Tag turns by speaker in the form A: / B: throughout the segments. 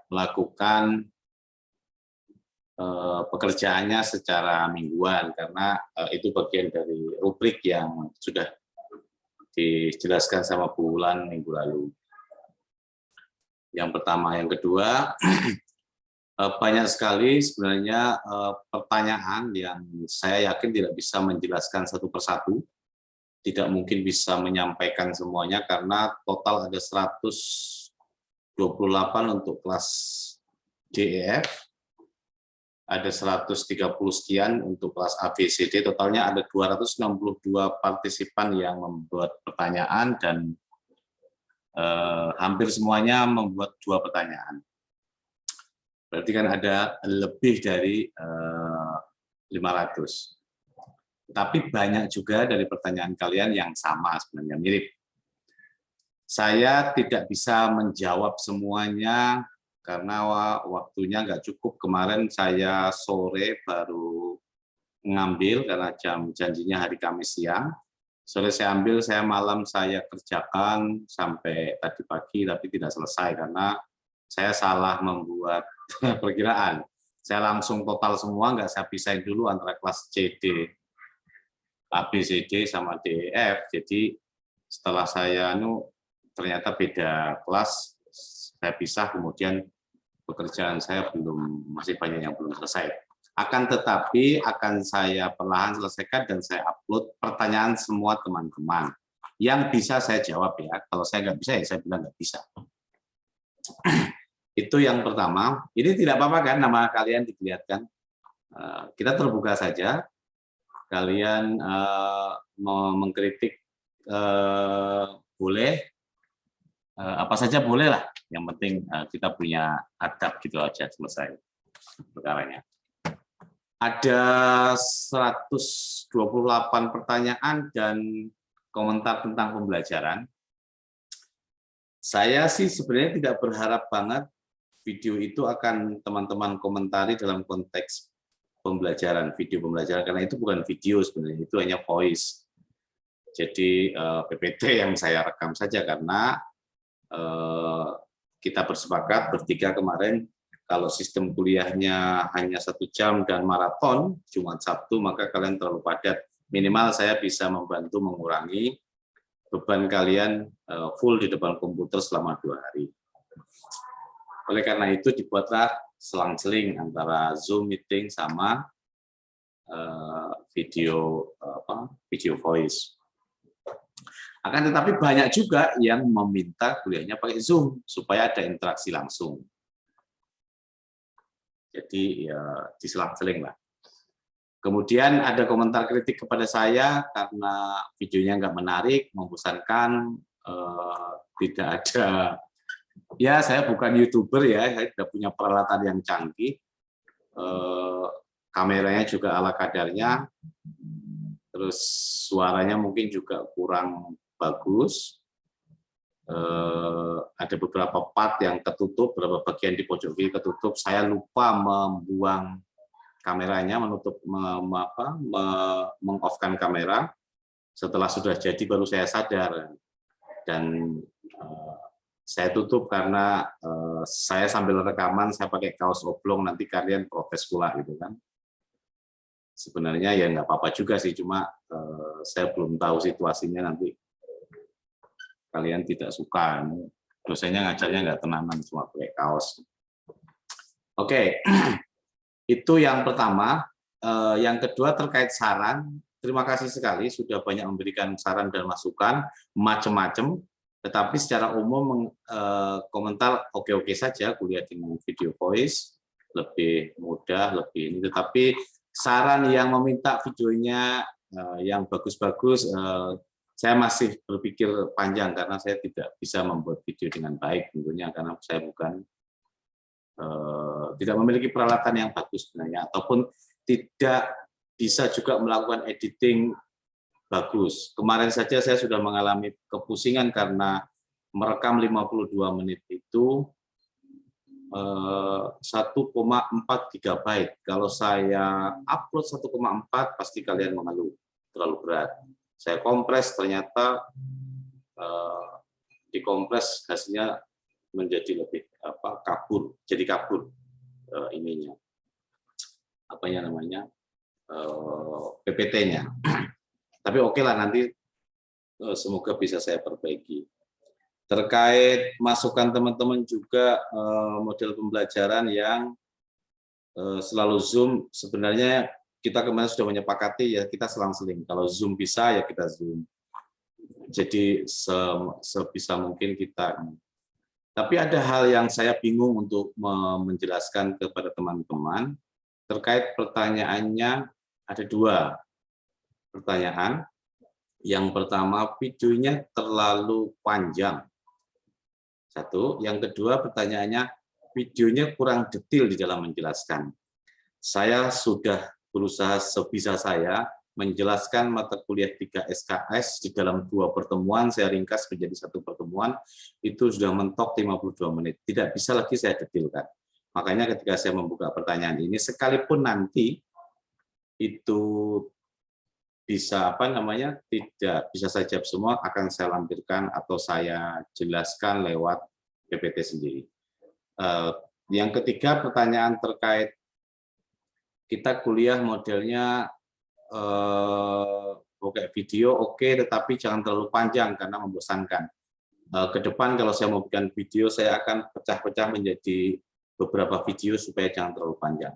A: melakukan pekerjaannya secara mingguan, karena itu bagian dari rubrik yang sudah dijelaskan sama Bu Wulan minggu lalu. Yang pertama. Yang kedua, banyak sekali sebenarnya pertanyaan yang saya yakin tidak bisa menjelaskan satu persatu, tidak mungkin bisa menyampaikan semuanya karena total ada 128 untuk kelas DEF, ada 130 sekian untuk kelas ABCD, totalnya ada 262 partisipan yang membuat pertanyaan dan hampir semuanya membuat 2 pertanyaan. Berarti kan ada lebih dari 500. Tapi banyak juga dari pertanyaan kalian yang sama sebenarnya, mirip. Saya tidak bisa menjawab semuanya karena waktunya nggak cukup. Kemarin saya sore baru ngambil karena janjinya hari Kamis siang. Sore saya ambil, saya malam saya kerjakan sampai tadi pagi, tapi tidak selesai karena saya salah membuat perkiraan. Saya langsung total semua, nggak saya pisahin dulu antara kelas CD, ABCD sama DEF. Jadi setelah saya ternyata beda kelas, saya pisah, kemudian pekerjaan saya masih banyak yang belum selesai. Akan tetapi akan saya perlahan selesaikan dan saya upload pertanyaan semua teman-teman. Yang bisa saya jawab ya, kalau saya nggak bisa ya saya bilang nggak bisa. Itu yang pertama. Ini tidak apa-apa kan nama kalian diperlihatkan. Kita terbuka saja. Kalian mau mengkritik boleh, apa saja boleh lah. Yang penting kita punya adab gitu aja, selesai perkaranya. Ada 128 pertanyaan dan komentar tentang pembelajaran. Saya sih sebenarnya tidak berharap banget video itu akan teman-teman komentari dalam konteks pembelajaran, video pembelajaran, karena itu bukan video sebenarnya, itu hanya voice. Jadi PPT yang saya rekam saja karena kita bersepakat bertiga kemarin, kalau sistem kuliahnya hanya 1 jam dan maraton, Jumat Sabtu, maka kalian terlalu padat. Minimal saya bisa membantu mengurangi beban kalian full di depan komputer selama 2 hari. Oleh karena itu dibuatlah selang-seling antara Zoom meeting sama video voice. Akan tetapi banyak juga yang meminta kuliahnya pakai Zoom supaya ada interaksi langsung. Jadi ya diselang-seling lah. Kemudian ada komentar kritik kepada saya karena videonya nggak menarik, membosankan, tidak ada. Ya saya bukan YouTuber ya, saya tidak punya peralatan yang canggih. Kameranya juga ala kadarnya, terus suaranya mungkin juga kurang bagus. Ada beberapa part yang tertutup, beberapa bagian di pojok kiri tertutup. Saya lupa membuang kameranya, meng-off-kan kamera. Setelah sudah jadi baru saya sadar dan saya tutup karena saya sambil rekaman saya pakai kaos oblong, nanti kalian protes pula gitu kan. Sebenarnya ya nggak apa-apa juga sih, cuma saya belum tahu situasinya nanti kalian tidak suka. Dosennya ngajarnya nggak tenanan, cuma pakai kaos. Oke, itu yang pertama. Yang kedua terkait saran. Terima kasih sekali sudah banyak memberikan saran dan masukan macam-macam. Tetapi secara umum komentar oke-oke saja, kuliah dengan video voice lebih mudah, lebih ini. Tetapi saran yang meminta videonya yang bagus-bagus, saya masih berpikir panjang karena saya tidak bisa membuat video dengan baik tentunya karena saya bukan tidak memiliki peralatan yang bagus sebenarnya, ataupun tidak bisa juga melakukan editing bagus. Kemarin saja saya sudah mengalami kepusingan karena merekam 52 menit itu 1,4 GB. Kalau saya upload 1,4 pasti kalian mengeluh, terlalu berat. Saya kompres, ternyata dikompres hasilnya menjadi lebih kabur, jadi kabur ininya, apa ya namanya, PPT-nya. Tapi oke lah, nanti semoga bisa saya perbaiki. Terkait masukan teman-teman juga model pembelajaran yang selalu Zoom, sebenarnya kita kemarin sudah menyepakati ya kita selang-seling. Kalau Zoom bisa ya kita Zoom. Jadi sebisa mungkin kita. Tapi ada hal yang saya bingung untuk menjelaskan kepada teman-teman terkait pertanyaannya. Ada 2 pertanyaan. Yang pertama, videonya terlalu panjang. 1. Yang kedua, pertanyaannya, videonya kurang detail di dalam menjelaskan. Saya sudah berusaha sebisa saya menjelaskan mata kuliah 3 SKS di dalam 2 pertemuan, saya ringkas menjadi 1 pertemuan, itu sudah mentok 52 menit. Tidak bisa lagi saya detailkan. Makanya ketika saya membuka pertanyaan ini, sekalipun nanti itu bisa tidak bisa saya jawab semua, akan saya lampirkan atau saya jelaskan lewat PPT sendiri. Yang ketiga, pertanyaan terkait kita kuliah modelnya pakai video, oke, tetapi jangan terlalu panjang karena membosankan. Ke depan kalau saya mau bikin video, saya akan pecah-pecah menjadi beberapa video supaya jangan terlalu panjang.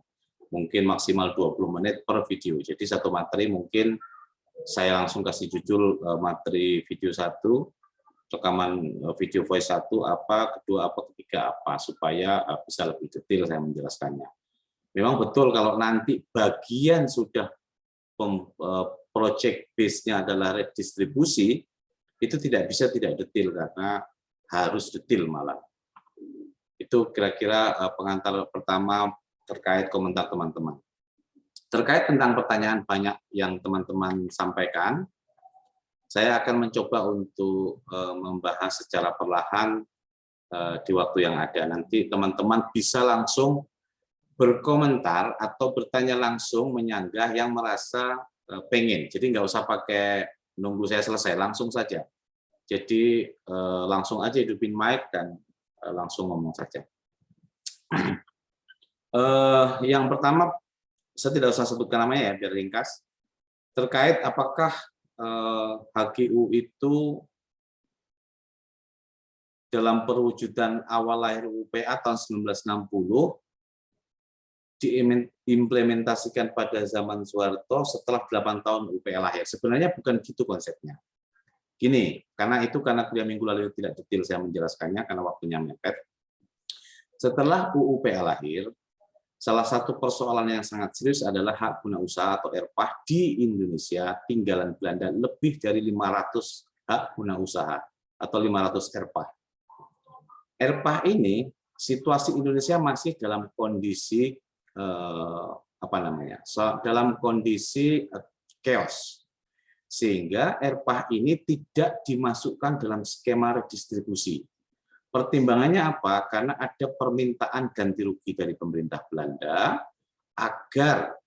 A: Mungkin maksimal 20 menit per video. Jadi satu materi mungkin saya langsung kasih judul materi video 1, rekaman video voice 1 apa, kedua apa, ketiga apa, supaya bisa lebih detail saya menjelaskannya. Memang betul kalau nanti bagian sudah project base-nya adalah redistribusi, itu tidak bisa tidak detail karena harus detail malah. Itu kira-kira pengantar pertama terkait komentar teman-teman. Terkait tentang pertanyaan banyak yang teman-teman sampaikan, saya akan mencoba untuk membahas secara perlahan di waktu yang ada. Nanti teman-teman bisa langsung berkomentar atau bertanya langsung, menyanggah yang merasa pengen. Jadi nggak usah pakai nunggu saya selesai, langsung saja. Jadi langsung aja hidupin mic dan langsung ngomong saja. Yang pertama, saya tidak usah sebutkan namanya ya, biar ringkas. Terkait apakah HGU itu dalam perwujudan awal lahir UPA tahun 1960 diimplementasikan pada zaman Soeharto setelah 8 tahun UPA lahir. Sebenarnya bukan gitu konsepnya. Gini, karena kuliah minggu lalu tidak detail saya menjelaskannya karena waktunya mepet. Setelah UPA lahir, salah satu persoalan yang sangat serius adalah hak guna usaha atau RPAH di Indonesia tinggalan Belanda lebih dari 500 hak guna usaha atau 500 RPAH. RPAH ini situasi Indonesia masih dalam kondisi dalam kondisi chaos, sehingga RPAH ini tidak dimasukkan dalam skema redistribusi. Pertimbangannya apa? Karena ada permintaan ganti rugi dari pemerintah Belanda agar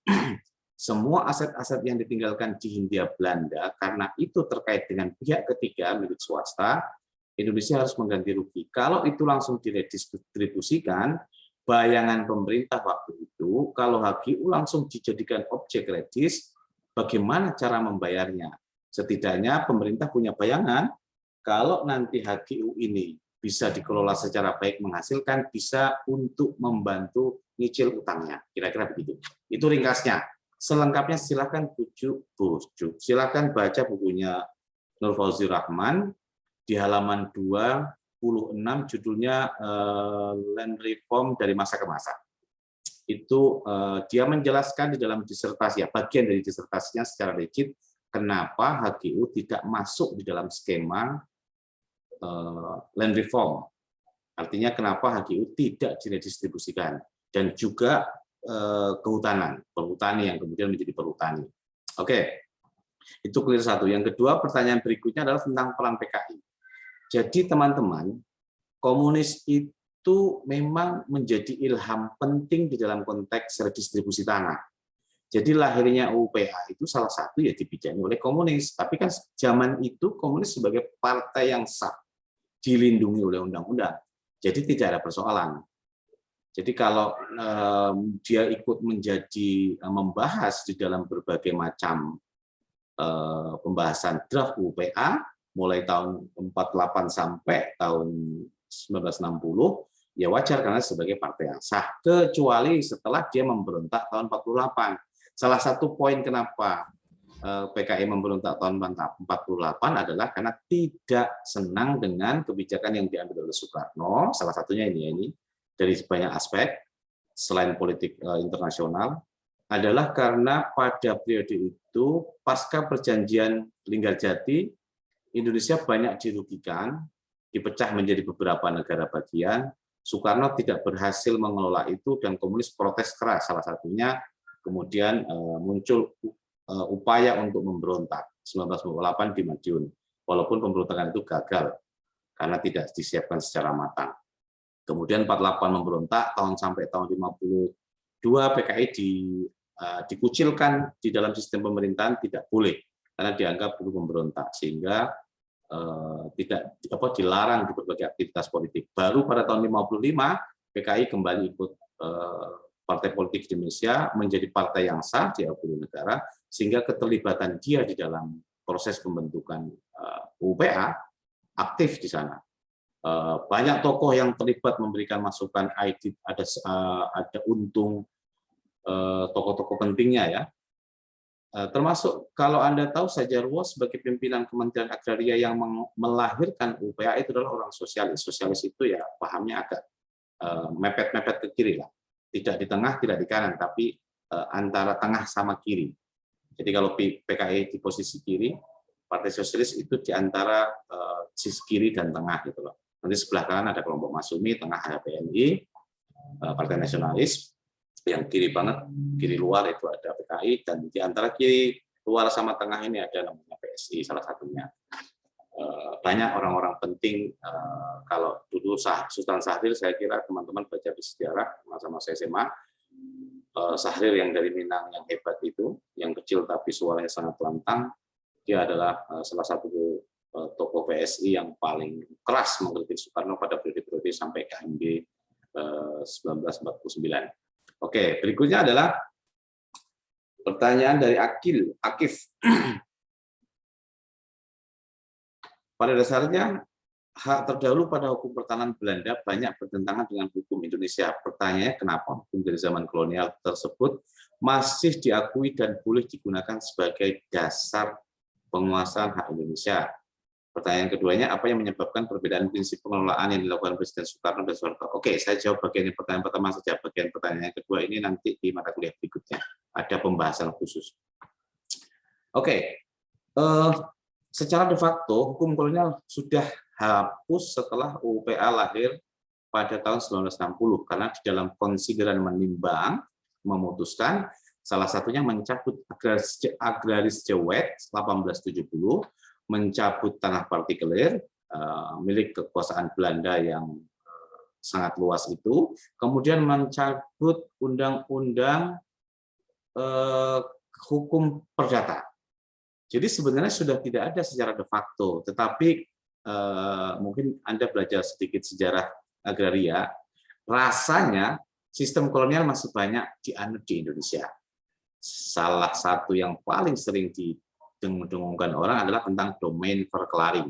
A: semua aset-aset yang ditinggalkan di Hindia Belanda, karena itu terkait dengan pihak ketiga milik swasta, Indonesia harus mengganti rugi. Kalau itu langsung diredistribusikan, bayangan pemerintah waktu itu, kalau HGU langsung dijadikan objek redis, bagaimana cara membayarnya? Setidaknya pemerintah punya bayangan, kalau nanti HGU ini bisa dikelola secara baik, menghasilkan, bisa untuk membantu nyicil utangnya. Kira-kira begitu. Itu ringkasnya. Selengkapnya silakan silakan baca bukunya Nur Fauzi Rahman di halaman 26, judulnya Land Reform dari Masa ke Masa. Itu dia menjelaskan di dalam disertasi, bagian dari disertasinya secara rigid, kenapa HGU tidak masuk di dalam skema land reform. Artinya kenapa HGU tidak diredistribusikan. Dan juga kehutanan, perhutani yang kemudian menjadi perhutani. Oke, itu clear satu. Yang kedua, pertanyaan berikutnya adalah tentang peran PKI. Jadi teman-teman, komunis itu memang menjadi ilham penting di dalam konteks redistribusi tanah. Jadi lahirnya UPA itu salah satu ya dibidani oleh komunis. Tapi kan zaman itu komunis sebagai partai yang sah, dilindungi oleh undang-undang. Jadi tidak ada persoalan. Jadi kalau dia ikut membahas di dalam berbagai macam pembahasan draft UPA mulai tahun 48 sampai tahun 1960, ya wajar karena sebagai partai yang sah, kecuali setelah dia memberontak tahun 48. Salah satu poin kenapa PKI memberontak tahun 48 adalah karena tidak senang dengan kebijakan yang diambil oleh Soekarno, salah satunya ini dari banyak aspek selain politik internasional, adalah karena pada periode itu pasca perjanjian Linggarjati, Indonesia banyak dirugikan, dipecah menjadi beberapa negara bagian. Soekarno tidak berhasil mengelola itu dan komunis protes keras, salah satunya kemudian muncul upaya untuk memberontak 1948 di Madiun, walaupun pemberontakan itu gagal karena tidak disiapkan secara matang. Kemudian 48 memberontak, sampai tahun 52 PKI dikucilkan di dalam sistem pemerintahan, tidak boleh karena dianggap perlu memberontak, sehingga tidak dilarang di berbagai aktivitas politik. Baru pada tahun 55 PKI kembali ikut partai politik di Indonesia, menjadi partai yang sah diakui negara, sehingga keterlibatan dia di dalam proses pembentukan UPA aktif di sana. Banyak tokoh yang terlibat memberikan masukan, ada Untung, tokoh-tokoh pentingnya ya. Termasuk kalau Anda tahu Sajarwo sebagai pimpinan Kementerian Agraria yang melahirkan UPA itu adalah orang sosialis. Sosialis itu ya pahamnya agak mepet-mepet ke kiri lah. Tidak di tengah, tidak di kanan, tapi antara tengah sama kiri. Jadi kalau PKI di posisi kiri, Partai Sosialis itu di antara sisi kiri dan tengah gitu loh. Nanti sebelah kanan ada kelompok Masumi, tengah ada PNI, Partai Nasionalis, yang kiri banget, kiri luar itu ada PKI, dan di antara kiri luar sama tengah ini ada namanya PSI salah satunya. Banyak orang-orang penting, kalau dulu Sultan Syahrir, saya kira teman-teman baca di sejarah masa-masa SMA, Syahrir yang dari Minang yang hebat itu, yang kecil tapi suaranya sangat lantang, dia adalah salah satu tokoh PSI yang paling keras mengkritik Soekarno pada periode-periode sampai KMB 1949. Oke, berikutnya adalah pertanyaan dari Akif. Pada dasarnya, hak terdahulu pada hukum pertahanan Belanda banyak bertentangan dengan hukum Indonesia. Pertanyaannya, kenapa hukum dari zaman kolonial tersebut masih diakui dan boleh digunakan sebagai dasar penguasaan hak Indonesia? Pertanyaan keduanya, apa yang menyebabkan perbedaan prinsip pengelolaan yang dilakukan Presiden Soekarno dan Soeharto? Oke, saya jawab bagian pertanyaan pertama saja. Bagian pertanyaan kedua ini nanti di mata kuliah berikutnya. Ada pembahasan khusus. Oke, secara de facto, hukum kolonial sudah hapus setelah UPA lahir pada tahun 1960, karena di dalam konsideran menimbang, memutuskan, salah satunya mencabut agraris jewet 1870, mencabut tanah partikelir milik kekuasaan Belanda yang sangat luas itu, kemudian mencabut undang-undang hukum perdata. Jadi sebenarnya sudah tidak ada secara de facto, tetapi mungkin Anda belajar sedikit sejarah agraria, rasanya sistem kolonial masih banyak dianut di Indonesia. Salah satu yang paling sering didengungkan orang adalah tentang domain verklaring.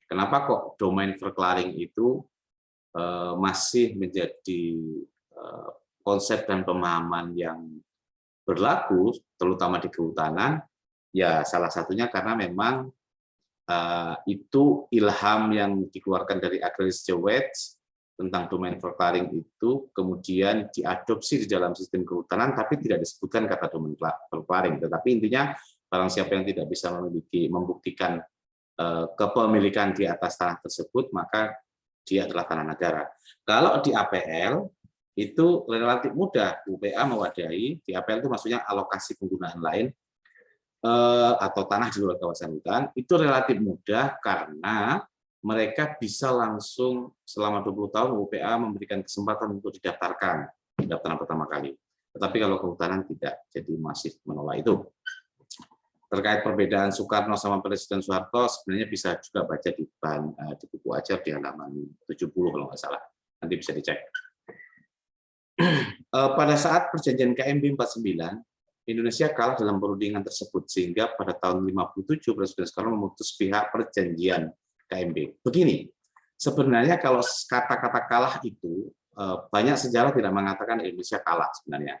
A: Kenapa kok domain verklaring itu masih menjadi konsep dan pemahaman yang berlaku, terutama di kehutanan? Ya, salah satunya karena memang itu ilham yang dikeluarkan dari agraris jewet tentang domain verklaring itu kemudian diadopsi di dalam sistem kehutanan, tapi tidak disebutkan kata domain verklaring. Tetapi intinya barang siapa yang tidak bisa membuktikan kepemilikan di atas tanah tersebut, maka dia adalah tanah negara. Kalau di APL itu relatif mudah, UPA mewadahi, di APL itu maksudnya alokasi penggunaan lain atau tanah di luar kawasan hutan, itu relatif mudah karena mereka bisa langsung selama 20 tahun UPA memberikan kesempatan untuk didaftarkan, pendaftaran pertama kali. Tetapi kalau kehutanan tidak, jadi masih menolak itu. Terkait perbedaan Soekarno sama Presiden Soeharto, sebenarnya bisa juga baca di buku ajar di halaman 70 kalau nggak salah. Nanti bisa dicek. Pada saat perjanjian KMB 49, Indonesia kalah dalam perundingan tersebut, sehingga pada tahun 57 Presiden Soekarno memutus pihak perjanjian KMB. Begini, sebenarnya kalau kata-kata kalah itu, banyak sejarah tidak mengatakan Indonesia kalah sebenarnya.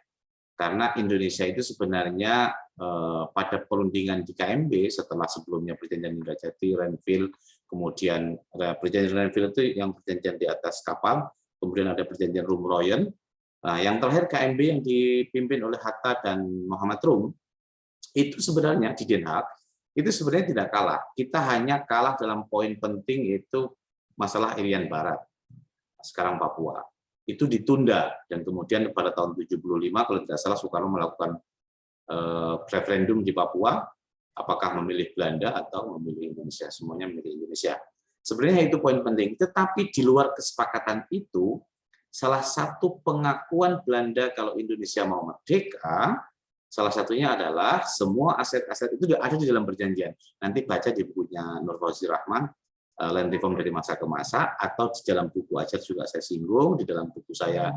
A: Karena Indonesia itu sebenarnya pada perundingan di KMB, setelah sebelumnya perjanjian Indrajati, Renville, kemudian perjanjian Renville itu yang perjanjian di atas kapal, kemudian ada perjanjian Rumroyen. Nah, yang terakhir KMB yang dipimpin oleh Hatta dan Muhammad Rum, itu sebenarnya di Den Haag, itu sebenarnya tidak kalah. Kita hanya kalah dalam poin penting, yaitu masalah Irian Barat, sekarang Papua. Itu ditunda, dan kemudian pada tahun 75, kalau tidak salah, Soekarno melakukan referendum di Papua, apakah memilih Belanda atau memilih Indonesia. Semuanya memilih Indonesia. Sebenarnya itu poin penting. Tetapi di luar kesepakatan itu, salah satu pengakuan Belanda kalau Indonesia mau merdeka, salah satunya adalah semua aset-aset itu ada di dalam perjanjian. Nanti baca di bukunya Nur Fauzi Rahman, Land Reform dari Masa ke Masa, atau di dalam buku aja juga saya singgung, di dalam buku saya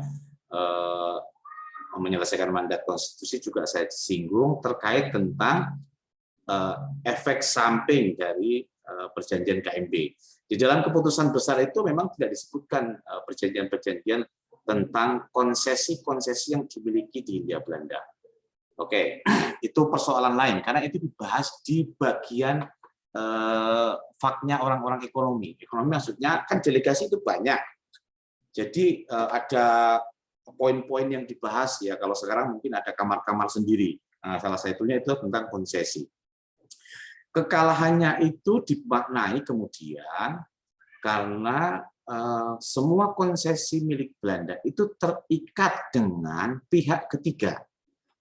A: menyelesaikan mandat konstitusi juga saya singgung terkait tentang efek samping dari perjanjian KMB. Di dalam keputusan besar itu memang tidak disebutkan perjanjian-perjanjian tentang konsesi-konsesi yang dimiliki di Hindia Belanda. Oke, itu persoalan lain karena itu dibahas di bagian faknya orang-orang ekonomi. Ekonomi maksudnya kan delegasi itu banyak. Jadi ada poin-poin yang dibahas ya. Kalau sekarang mungkin ada kamar-kamar sendiri. Nah, salah satunya itu tentang konsesi. Kekalahannya itu dimaknai kemudian karena semua konsesi milik Belanda itu terikat dengan pihak ketiga.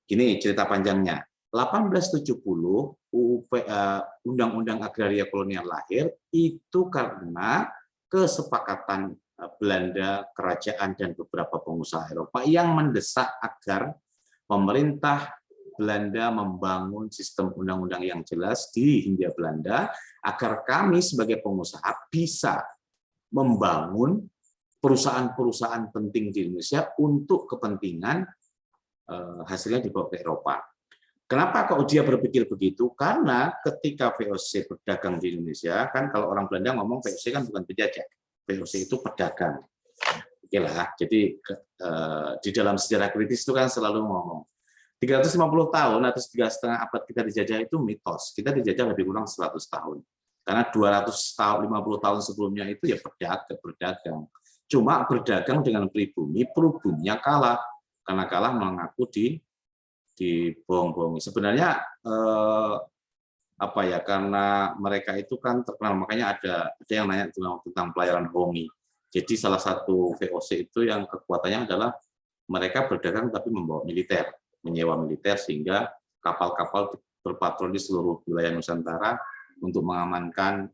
A: Gini cerita panjangnya. 1870 Undang-Undang Agraria Kolonial lahir itu karena kesepakatan Belanda, kerajaan, dan beberapa pengusaha Eropa yang mendesak agar pemerintah Belanda membangun sistem undang-undang yang jelas di Hindia Belanda agar kami sebagai pengusaha bisa membangun perusahaan-perusahaan penting di Indonesia untuk kepentingan hasilnya dibawa ke Eropa. Kenapa kok dia berpikir begitu? Karena ketika VOC berdagang di Indonesia, kan kalau orang Belanda ngomong VOC kan bukan penjajah, VOC itu pedagang. Oke lah, jadi di dalam sejarah kritis itu kan selalu ngomong 350 tahun atau 3,5 abad kita dijajah itu mitos. Kita dijajah lebih kurang 100 tahun. Karena 250 tahun sebelumnya itu ya berdagang. Cuma berdagang dengan pribumi, perubunnya kalah. Karena kalah mengaku dibohong-bohongi. Sebenarnya apa ya, karena mereka itu kan terkenal, makanya ada yang nanya tentang pelayaran Hongi. Jadi salah satu VOC itu yang kekuatannya adalah mereka berdagang tapi membawa militer, menyewa militer sehingga kapal-kapal berpatroli di seluruh wilayah Nusantara untuk mengamankan,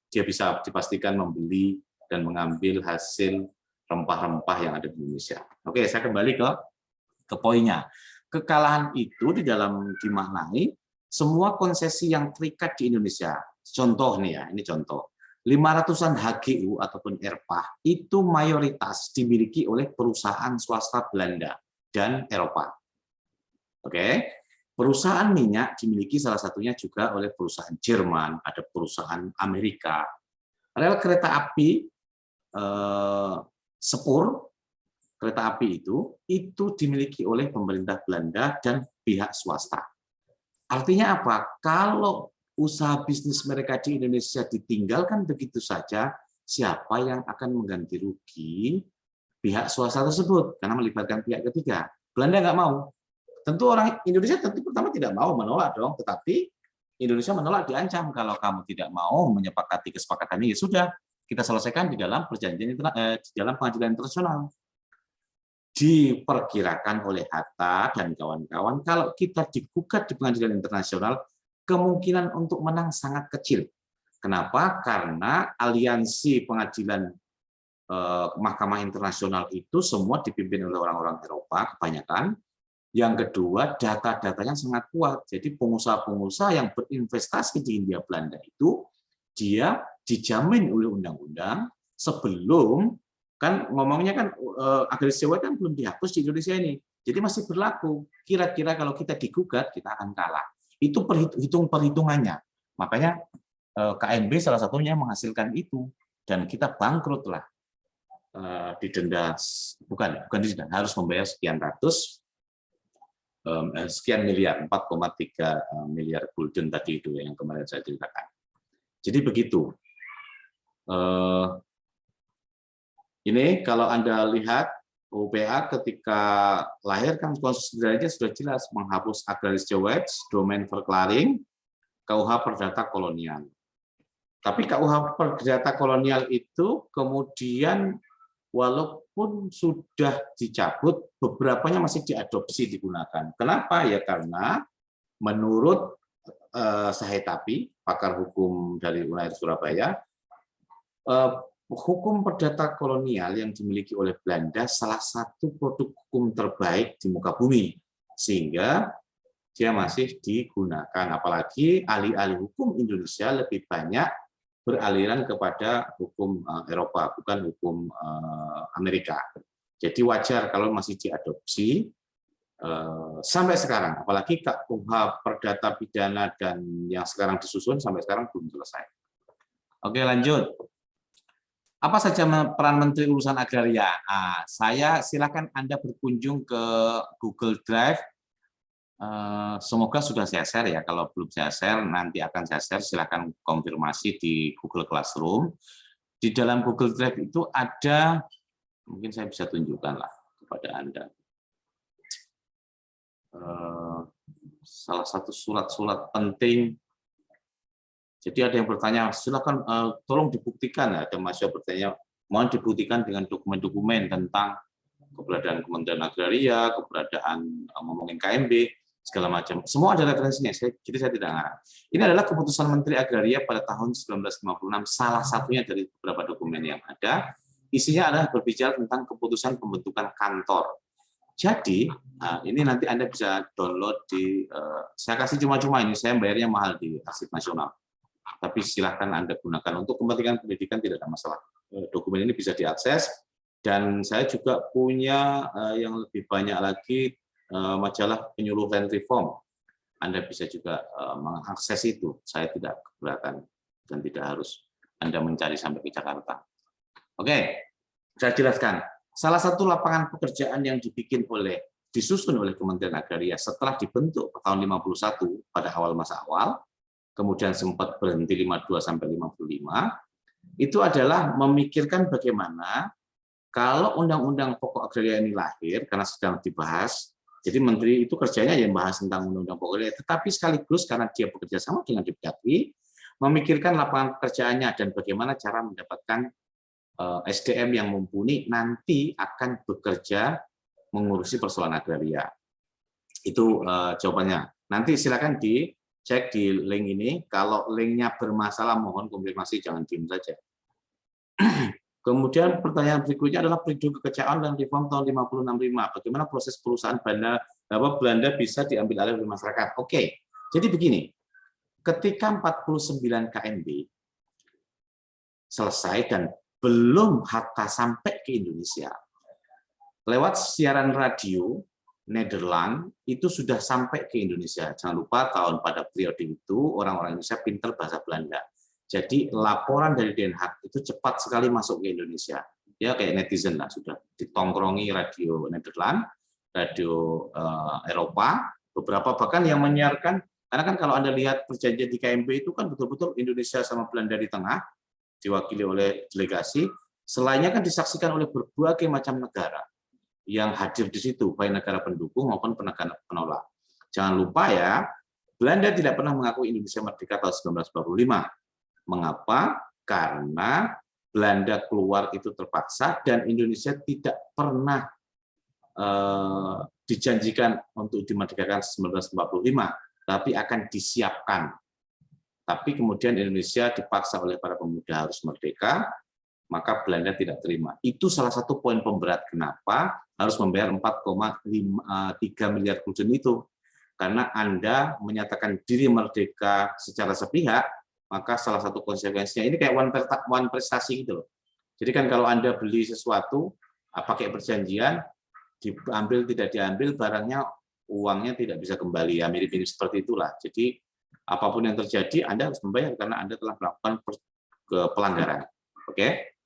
A: dia bisa dipastikan membeli dan mengambil hasil rempah-rempah yang ada di Indonesia. Oke, saya kembali ke poinnya. Kekalahan itu di dalam dimaknai semua konsesi yang terikat di Indonesia. Contoh nih ya, ini contoh. 500-an HGU ataupun ERPA itu mayoritas dimiliki oleh perusahaan swasta Belanda dan Eropa. Oke. Perusahaan minyak dimiliki salah satunya juga oleh perusahaan Jerman, ada perusahaan Amerika. Rel kereta api Sepur, kereta api itu dimiliki oleh pemerintah Belanda dan pihak swasta. Artinya apa? Kalau usaha bisnis mereka di Indonesia ditinggalkan begitu saja, siapa yang akan mengganti rugi? Pihak swasta tersebut, karena melibatkan pihak ketiga. Belanda nggak mau. Tentu orang Indonesia tentu pertama tidak mau, menolak dong. Tetapi Indonesia menolak, diancam kalau kamu tidak mau menyepakati kesepakatan ini, ya sudah, kita selesaikan di dalam perjanjian di dalam pengadilan internasional. Diperkirakan oleh Hatta dan kawan-kawan kalau kita digugat di pengadilan internasional, kemungkinan untuk menang sangat kecil. Kenapa? Karena aliansi pengadilan Mahkamah Internasional itu semua dipimpin oleh orang-orang Eropa kebanyakan. Yang kedua, data-datanya sangat kuat. Jadi pengusaha-pengusaha yang berinvestasi di Hindia Belanda itu dia dijamin oleh undang-undang sebelum Kan ngomongnya kan agraris Jawa kan belum dihapus di Indonesia ini. Jadi masih berlaku. Kira-kira kalau kita digugat, kita akan kalah. Itu perhitungannya. Makanya KNB salah satunya menghasilkan itu. Dan kita bangkrut lah. Didenda, bukan didenda, harus membayar sekian miliar, 4,3 miliar gulden tadi itu yang kemarin saya ceritakan. Jadi begitu. Ini kalau Anda lihat UPA ketika lahir kan konstitusi derajat sudah jelas menghapus agraris Jawa, domain verklaring, KUH Perdata Kolonial. Tapi KUH Perdata Kolonial itu kemudian walaupun sudah dicabut, beberapanya masih diadopsi digunakan. Kenapa? Ya karena menurut Sahetapi, pakar hukum dari UNAIR Surabaya, hukum perdata kolonial yang dimiliki oleh Belanda salah satu produk hukum terbaik di muka bumi, sehingga dia masih digunakan. Apalagi ahli-ahli hukum Indonesia lebih banyak beraliran kepada hukum Eropa, bukan hukum Amerika. Jadi wajar kalau masih diadopsi sampai sekarang, apalagi KUH Perdata Pidana dan yang sekarang disusun sampai sekarang belum selesai. Oke, lanjut. Apa saja peran Menteri Urusan Agraria? Saya silakan Anda berkunjung ke Google Drive. Semoga sudah saya share ya. Kalau belum saya share, nanti akan saya share. Silakan konfirmasi di Google Classroom. Di dalam Google Drive itu ada, mungkin saya bisa tunjukkan lah kepada Anda. Salah satu surat-surat penting. Jadi ada yang bertanya, silakan tolong dibuktikan. Ada mahasiswa bertanya, mohon dibuktikan dengan dokumen-dokumen tentang keberadaan Kementerian Agraria, keberadaan ngomongin KMB, segala macam. Semua ada referensinya, jadi saya tidak ngarang. Ini adalah keputusan Menteri Agraria pada tahun 1956, salah satunya dari beberapa dokumen yang ada. Isinya adalah berbicara tentang keputusan pembentukan kantor. Jadi, ini nanti Anda bisa download di, saya kasih cuma-cuma ini, saya bayarnya mahal di Arsip Nasional. Tapi silahkan Anda gunakan untuk kepentingan pendidikan, tidak ada masalah. Dokumen ini bisa diakses, dan saya juga punya yang lebih banyak lagi, majalah penyuluh land reform. Anda bisa juga mengakses itu. Saya tidak keberatan dan tidak harus Anda mencari sampai ke Jakarta. Oke, saya jelaskan. Salah satu lapangan pekerjaan yang disusun oleh Kementerian Agraria setelah dibentuk tahun 51 pada awal masa awal, kemudian sempat berhenti 52 sampai 55, itu adalah memikirkan bagaimana kalau Undang-Undang Pokok Agraria ini lahir karena sedang dibahas. Jadi menteri itu kerjanya yang membahas tentang Undang-Undang Pokok Agraria, tetapi sekaligus karena dia bekerja sama dengan Depdagri, memikirkan lapangan pekerjaannya dan bagaimana cara mendapatkan SDM yang mumpuni nanti akan bekerja mengurusi persoalan agraria. Itu jawabannya. Nanti silakan dicek di link ini. Kalau linknya bermasalah, mohon konfirmasi, jangan diem saja. Kemudian pertanyaan berikutnya adalah periode kekecewaan dan reform tahun 50-65. Bagaimana proses perusahaan Belanda bisa diambil alih oleh masyarakat? Oke, jadi begini. Ketika 49 KMB selesai dan belum hatta sampai ke Indonesia, lewat siaran radio Nederland itu sudah sampai ke Indonesia. Jangan lupa pada periode itu orang-orang Indonesia pinter bahasa Belanda. Jadi laporan dari Den Haag itu cepat sekali masuk ke Indonesia. Ya kayak netizen lah, sudah ditongkrongi radio Nederland, radio Eropa, beberapa bahkan yang menyiarkan. Karena kan kalau Anda lihat perjanjian di KMB itu kan betul-betul Indonesia sama Belanda di tengah, diwakili oleh delegasi, selainnya kan disaksikan oleh berbagai macam negara yang hadir di situ, baik negara pendukung maupun negara penolak. Jangan lupa ya, Belanda tidak pernah mengakui Indonesia merdeka tahun 1945. Mengapa? Karena Belanda keluar itu terpaksa dan Indonesia tidak pernah dijanjikan untuk dimerdekakan 1945, tapi akan disiapkan. Tapi kemudian Indonesia dipaksa oleh para pemuda harus merdeka, maka Belanda tidak terima. Itu salah satu poin pemberat kenapa harus membayar 4,3 miliar gulden itu. Karena Anda menyatakan diri merdeka secara sepihak, maka salah satu konsekuensinya, ini kayak one prestasi gitu loh. Jadi kan kalau Anda beli sesuatu pakai perjanjian, diambil tidak diambil barangnya, uangnya tidak bisa kembali, ya mirip-mirip seperti itulah. Jadi apapun yang terjadi Anda harus membayar karena Anda telah melakukan pelanggaran. Oke?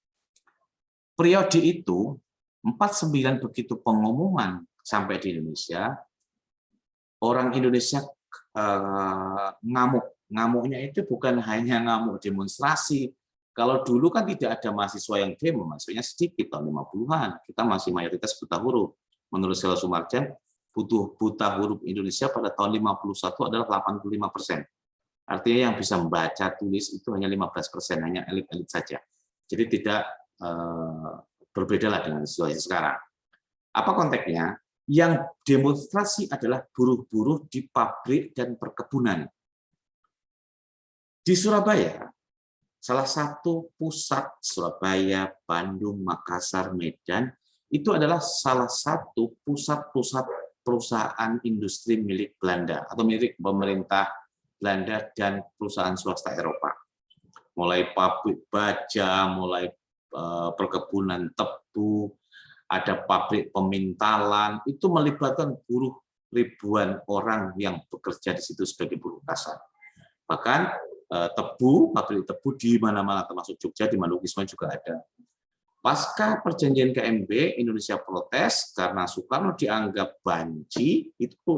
A: Periode itu 49 begitu pengumuman sampai di Indonesia, orang Indonesia ngamuk. Ngamuknya itu bukan hanya ngamuk demonstrasi. Kalau dulu kan tidak ada mahasiswa yang demo, maksudnya sedikit tahun 50-an. Kita masih mayoritas buta huruf. Menurut Sheila Sumarjan, buta huruf Indonesia pada tahun 51 adalah 85%. Artinya yang bisa membaca tulis itu hanya 15%, hanya elit-elit saja. Jadi tidak berbeda lah dengan situasi sekarang. Apa konteksnya? Yang demonstrasi adalah buruh-buruh di pabrik dan perkebunan. Di Surabaya, salah satu pusat Surabaya, Bandung, Makassar, Medan, itu adalah salah satu pusat-pusat perusahaan industri milik Belanda atau milik pemerintah Belanda dan perusahaan swasta Eropa. Mulai pabrik baja, mulai perkebunan tebu, ada pabrik pemintalan, itu melibatkan buruh ribuan orang yang bekerja di situ sebagai buruh kasar. Bahkan tebu, pabrik tebu di mana-mana termasuk Jogja, di Maluku juga ada. Pasca perjanjian KMB, Indonesia protes karena Soekarno dianggap banci, itu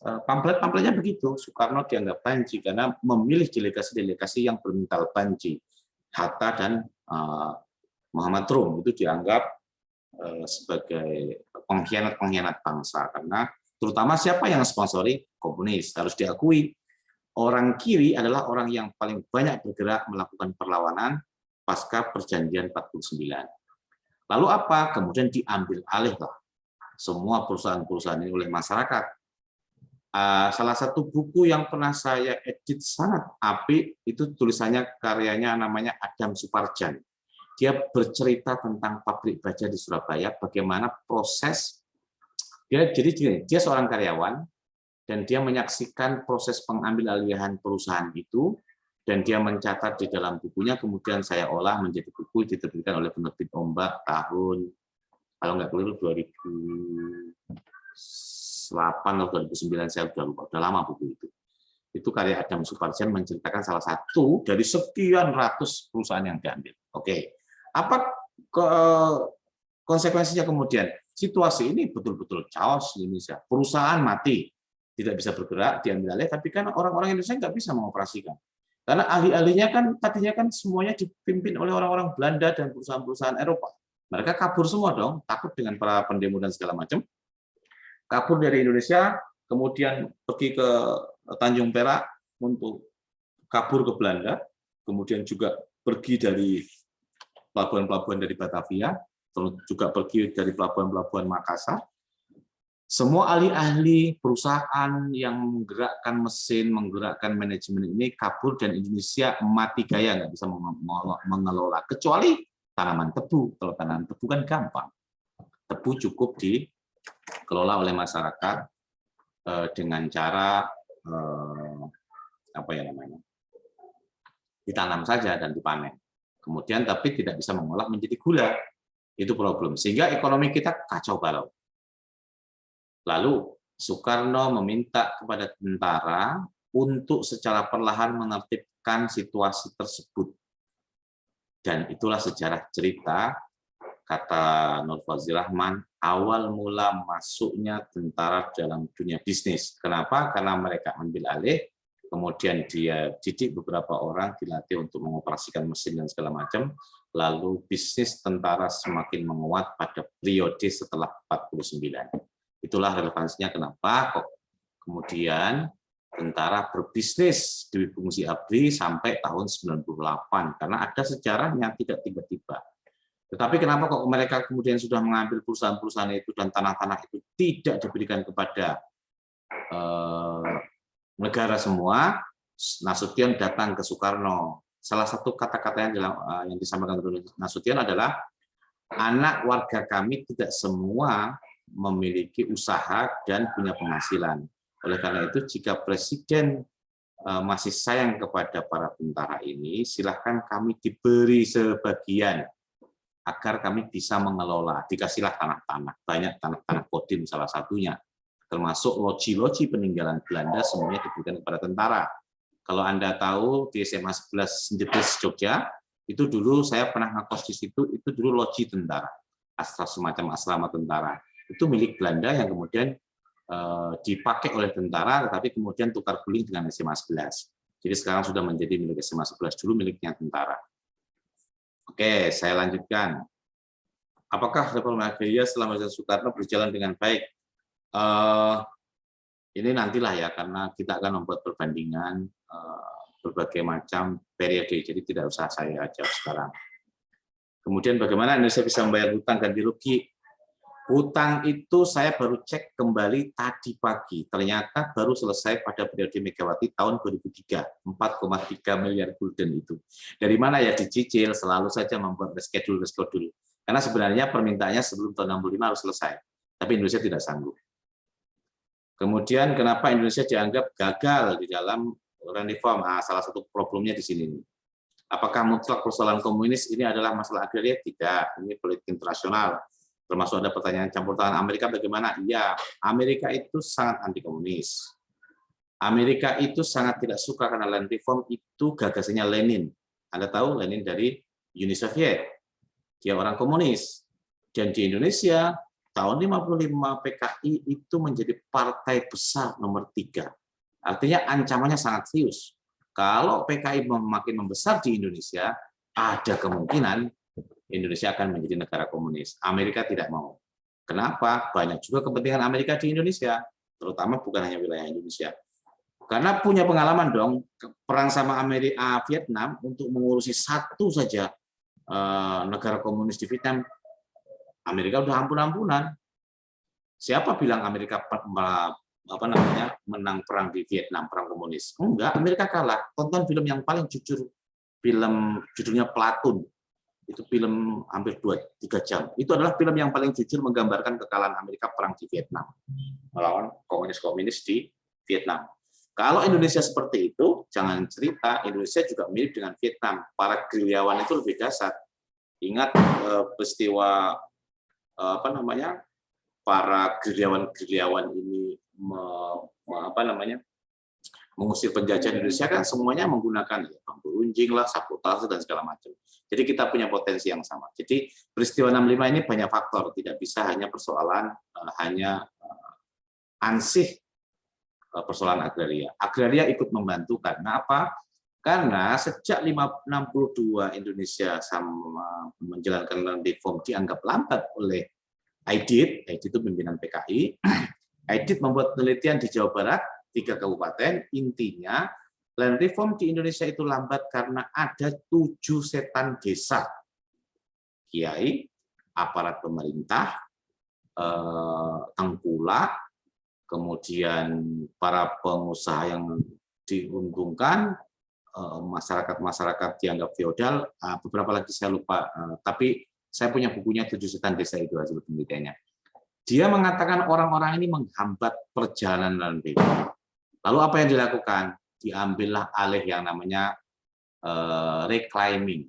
A: pamflet-pamfletnya begitu, Soekarno dianggap banci karena memilih delegasi-delegasi yang bermental banci. Hatta dan Muhammad Rum itu dianggap sebagai pengkhianat-pengkhianat bangsa, karena terutama siapa yang sponsori? Komunis. Harus diakui, orang kiri adalah orang yang paling banyak bergerak melakukan perlawanan pasca perjanjian 49. Lalu apa? Kemudian diambil alih lah semua perusahaan-perusahaan ini oleh masyarakat. Salah satu buku yang pernah saya edit sangat apik, itu tulisannya, karyanya namanya Adam Suparjan. Dia bercerita tentang pabrik baja di Surabaya, bagaimana proses, dia seorang karyawan, dan dia menyaksikan proses pengambil alihan perusahaan itu, dan dia mencatat di dalam bukunya, kemudian saya olah menjadi buku, diterbitkan oleh penerbit Ombak tahun, kalau nggak keliru 2008 atau 2009, saya sudah lupa, sudah lama buku itu. Itu karya Adam Suparjan menceritakan salah satu dari sekian ratus perusahaan yang diambil. Oke, apa konsekuensinya kemudian? Situasi ini betul-betul chaos di Indonesia. Perusahaan mati, tidak bisa bergerak, diambil alih, tapi kan orang-orang Indonesia nggak bisa mengoperasikan. Karena ahli-ahlinya kan tadinya kan semuanya dipimpin oleh orang-orang Belanda dan perusahaan-perusahaan Eropa. Mereka kabur semua dong, takut dengan para pendemo dan segala macam. Kabur dari Indonesia, kemudian pergi ke Tanjung Perak untuk kabur ke Belanda, kemudian juga pergi dari pelabuhan-pelabuhan dari Batavia, terus juga pergi dari pelabuhan-pelabuhan Makassar. Semua ahli-ahli perusahaan yang menggerakkan mesin, menggerakkan manajemen ini kabur, dan Indonesia mati gaya, nggak bisa mengelola, kecuali tanaman tebu. Kalau tanaman tebu kan gampang. Tebu cukup dikelola oleh masyarakat dengan cara ditanam saja dan dipanen. Kemudian tapi tidak bisa mengolah menjadi gula. Itu problem. Sehingga ekonomi kita kacau balau. Lalu Soekarno meminta kepada tentara untuk secara perlahan menertibkan situasi tersebut. Dan itulah sejarah cerita, kata Nur Fazil Rahman, awal mula masuknya tentara dalam dunia bisnis. Kenapa? Karena mereka ambil alih, kemudian dia didik beberapa orang, dilatih untuk mengoperasikan mesin dan segala macam, lalu bisnis tentara semakin menguat pada periode setelah 49. Itulah relevansinya kenapa kok kemudian tentara berbisnis di fungsi ABRI sampai tahun 98, karena ada sejarahnya, tidak tiba-tiba. Tetapi kenapa kok mereka kemudian sudah mengambil perusahaan-perusahaan itu dan tanah-tanah itu tidak diberikan kepada negara semua? Nasution datang ke Soekarno. Salah satu kata-kata yang disampaikan oleh Nasution adalah, anak warga kami tidak semua memiliki usaha dan punya penghasilan. Oleh karena itu, jika Presiden masih sayang kepada para tentara ini, silahkan kami diberi sebagian agar kami bisa mengelola. Dikasihlah tanah-tanah, banyak tanah-tanah Kodim salah satunya, termasuk loji-loji peninggalan Belanda semuanya diberikan kepada tentara. Kalau Anda tahu di SMA 11 Jepres Jogja, itu dulu saya pernah ngekos di situ, itu dulu loji tentara, semacam asrama tentara. Itu milik Belanda yang kemudian dipakai oleh tentara, tetapi kemudian tukar guling dengan SMA 11. Jadi sekarang sudah menjadi milik SMA 11, dulu miliknya tentara. Oke, saya lanjutkan. Apakah reforma agraria setelah masa Soekarno berjalan dengan baik? Ini nantilah ya, karena kita akan membuat perbandingan berbagai macam periode, jadi tidak usah saya jawab sekarang. Kemudian bagaimana Indonesia bisa membayar hutang ganti rugi? Hutang itu saya baru cek kembali tadi pagi, ternyata baru selesai pada periode Megawati tahun 2003, 4,3 miliar gulden itu. Dari mana ya dicicil, selalu saja membuat reschedule. Karena sebenarnya permintaannya sebelum tahun 65 harus selesai, tapi Indonesia tidak sanggup. Kemudian kenapa Indonesia dianggap gagal di dalam reform? Salah satu problemnya di sini. Apakah mutlak persoalan komunis ini adalah masalah agraria? Tidak, ini politik internasional. Termasuk ada pertanyaan campur tangan Amerika bagaimana? Iya, Amerika itu sangat anti komunis. Amerika itu sangat tidak suka karena land reform itu gagasannya Lenin. Anda tahu Lenin dari Uni Soviet. Dia orang komunis. Dan di Indonesia tahun 55 PKI itu menjadi partai besar nomor 3. Artinya ancamannya sangat serius. Kalau PKI makin membesar di Indonesia, ada kemungkinan Indonesia akan menjadi negara komunis. Amerika tidak mau. Kenapa? Banyak juga kepentingan Amerika di Indonesia, terutama bukan hanya wilayah Indonesia. Karena punya pengalaman dong, perang sama Amerika Vietnam untuk mengurusi satu saja negara komunis di Vietnam, Amerika udah ampun-ampunan. Siapa bilang Amerika menang perang di Vietnam, perang komunis? Enggak, Amerika kalah. Tonton film yang paling jujur, film judulnya Platoon. Itu film hampir 2-3 jam. Itu adalah film yang paling jujur menggambarkan kekalahan Amerika perang di Vietnam, melawan komunis-komunis di Vietnam. Kalau Indonesia seperti itu, jangan cerita, Indonesia juga mirip dengan Vietnam. Para gerilyawan itu lebih dasar. Ingat peristiwa para gerilyawan ini mengusir penjajah Indonesia kan semuanya menggunakan bambu runcing lah, sabotase dan segala macam. Jadi kita punya potensi yang sama. Jadi peristiwa 65 ini banyak faktor, tidak bisa hanya persoalan ansih persoalan agraria. Agraria ikut membantu karena apa? Karena sejak 62 Indonesia sama menjalankan reform dianggap lambat oleh Aidit itu pimpinan PKI. Aidit membuat penelitian di Jawa Barat, 3 kabupaten, intinya land reform di Indonesia itu lambat karena ada 7 setan desa. Kiai, aparat pemerintah, tengkulak, kemudian para pengusaha yang diuntungkan, masyarakat-masyarakat dianggap feodal, beberapa lagi saya lupa, tapi saya punya bukunya 7 setan desa itu hasil penelitiannya. Dia mengatakan orang-orang ini menghambat perjalanan land reform. Lalu apa yang dilakukan? Diambillah alih yang namanya reclaiming.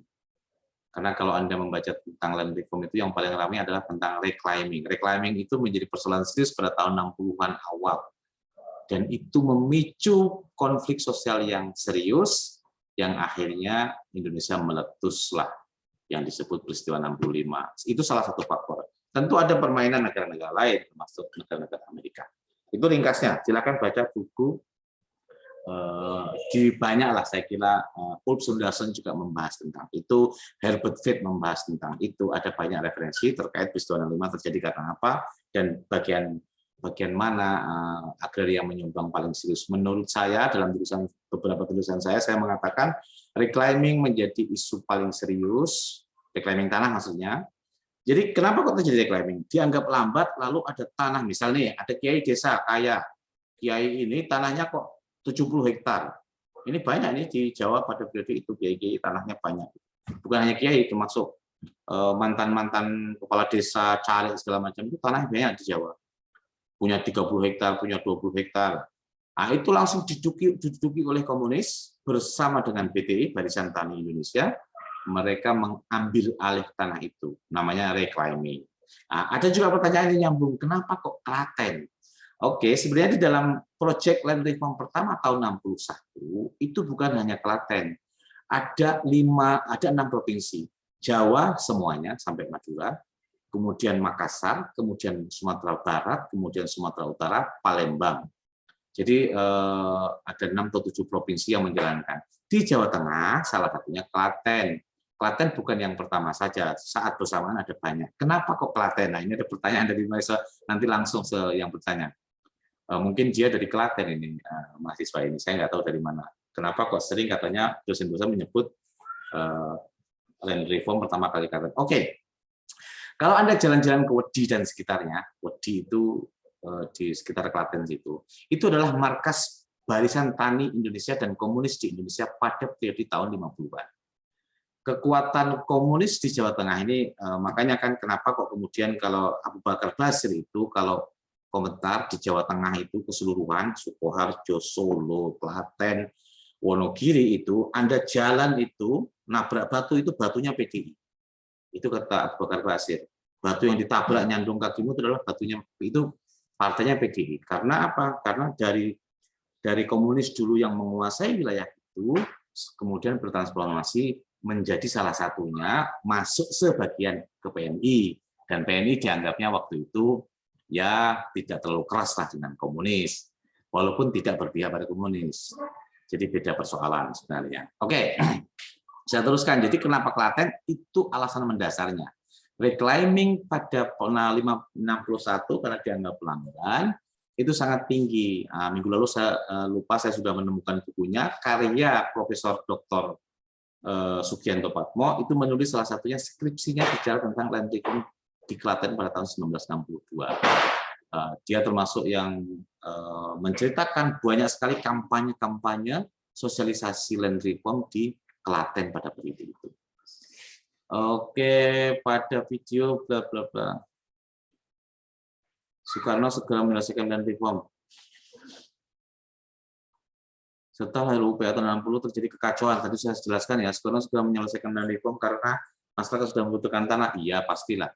A: Karena kalau Anda membaca tentang land reform itu yang paling ramai adalah tentang reclaiming. Reclaiming itu menjadi persoalan serius pada tahun 60-an awal. Dan itu memicu konflik sosial yang serius, yang akhirnya Indonesia meletuslah yang disebut peristiwa 65. Itu salah satu faktor. Tentu ada permainan negara-negara lain, termasuk negara-negara Amerika. Itu ringkasnya. Silakan baca buku. Di banyak lah, saya kira Ulf Sundarsen juga membahas tentang itu, Herbert Feith membahas tentang itu. Ada banyak referensi terkait peristiwa 65 terjadi karena apa, dan bagian mana agraria menyumbang paling serius. Menurut saya, dalam beberapa tulisan saya mengatakan reclaiming menjadi isu paling serius, reclaiming tanah maksudnya. Jadi kenapa kok terjadi reclaiming? Dianggap lambat, lalu ada tanah, misalnya ada kiai desa kaya, kiai ini tanahnya kok 70 hektar. Ini banyak nih di Jawa pada periode itu, kiai tanahnya banyak. Bukan hanya kiai, termasuk mantan-mantan kepala desa, caleg segala macam itu tanahnya banyak di Jawa. Punya 30 hektar, punya 20 hektar. Nah, itu langsung diduduki oleh komunis bersama dengan BTI, Barisan Tani Indonesia. Mereka mengambil alih tanah itu, namanya reclaiming. Nah, ada juga pertanyaan yang nyambung, kenapa kok Klaten? Oke, sebenarnya di dalam proyek land reform pertama tahun 61 itu bukan hanya Klaten, ada 6 provinsi, Jawa semuanya sampai Madura, kemudian Makassar, kemudian Sumatera Barat, kemudian Sumatera Utara, Palembang. Jadi ada 6 atau 7 provinsi yang menjalankan. Di Jawa Tengah salah satunya Klaten. Klaten bukan yang pertama saja, saat bersamaan ada banyak. Kenapa kok Klaten? Nah, ini ada pertanyaan dari mahasiswa, nanti langsung yang bertanya. Mungkin dia dari Klaten ini, mahasiswa ini, saya nggak tahu dari mana. Kenapa kok sering katanya dosen-dosen menyebut land reform pertama kali Klaten. Oke, kalau Anda jalan-jalan ke Wedi dan sekitarnya, Wedi itu di sekitar Klaten itu adalah markas Barisan Tani Indonesia dan komunis di Indonesia pada periode tahun 50-an. Kekuatan komunis di Jawa Tengah ini, makanya kan kenapa kok kemudian kalau Abu Bakar Basir itu kalau komentar di Jawa Tengah itu keseluruhan, Sukoharjo, Solo, Klaten, Wonogiri itu, Anda jalan itu, nabrak batu itu batunya PDI. Itu kata Abu Bakar Basir. Batu yang ditabrak nyandung kakimu itu adalah batunya, itu partainya PDI. Karena apa? Karena dari komunis dulu yang menguasai wilayah itu, kemudian bertransformasi menjadi salah satunya masuk sebagian ke PNI, dan PNI dianggapnya waktu itu ya tidak terlalu keras lah dengan komunis, walaupun tidak berpihak pada komunis. Jadi beda persoalan sebenarnya. Oke, saya teruskan. Jadi kenapa Klaten? Itu alasan mendasarnya. Reclaiming pada tahun 61 karena dianggap pelanggaran itu sangat tinggi. Minggu lalu saya lupa, saya sudah menemukan bukunya, karya Profesor Dr. Sugianto Patmo itu menulis salah satunya skripsinya bicara tentang land reform di Klaten pada tahun 1962. Dia termasuk yang menceritakan banyak sekali kampanye-kampanye sosialisasi land reform di Klaten pada periode itu. Oke, pada video bla bla bla. Soekarno segera menyelesaikan land reform. Setelah RUU PA tahun 60 terjadi kekacauan. Tadi saya jelaskan ya, Soekarno segera menyelesaikan land reform karena masyarakat sudah membutuhkan tanah. Iya, pastilah.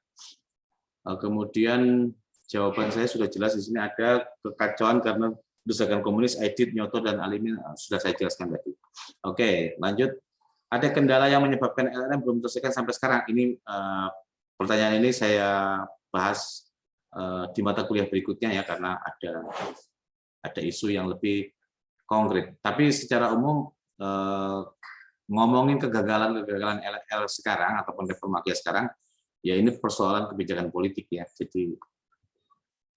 A: Kemudian jawaban saya sudah jelas di sini, ada kekacauan karena desakan komunis, Aidit, Nyoto, dan Alimin sudah saya jelaskan tadi. Oke, lanjut. Ada kendala yang menyebabkan LLM belum terselesaikan sampai sekarang. Ini pertanyaan ini saya bahas di mata kuliah berikutnya ya, karena ada isu yang lebih konkret. Tapi secara umum ngomongin kegagalan LL sekarang ataupun reformasi sekarang, ya ini persoalan kebijakan politik ya. Jadi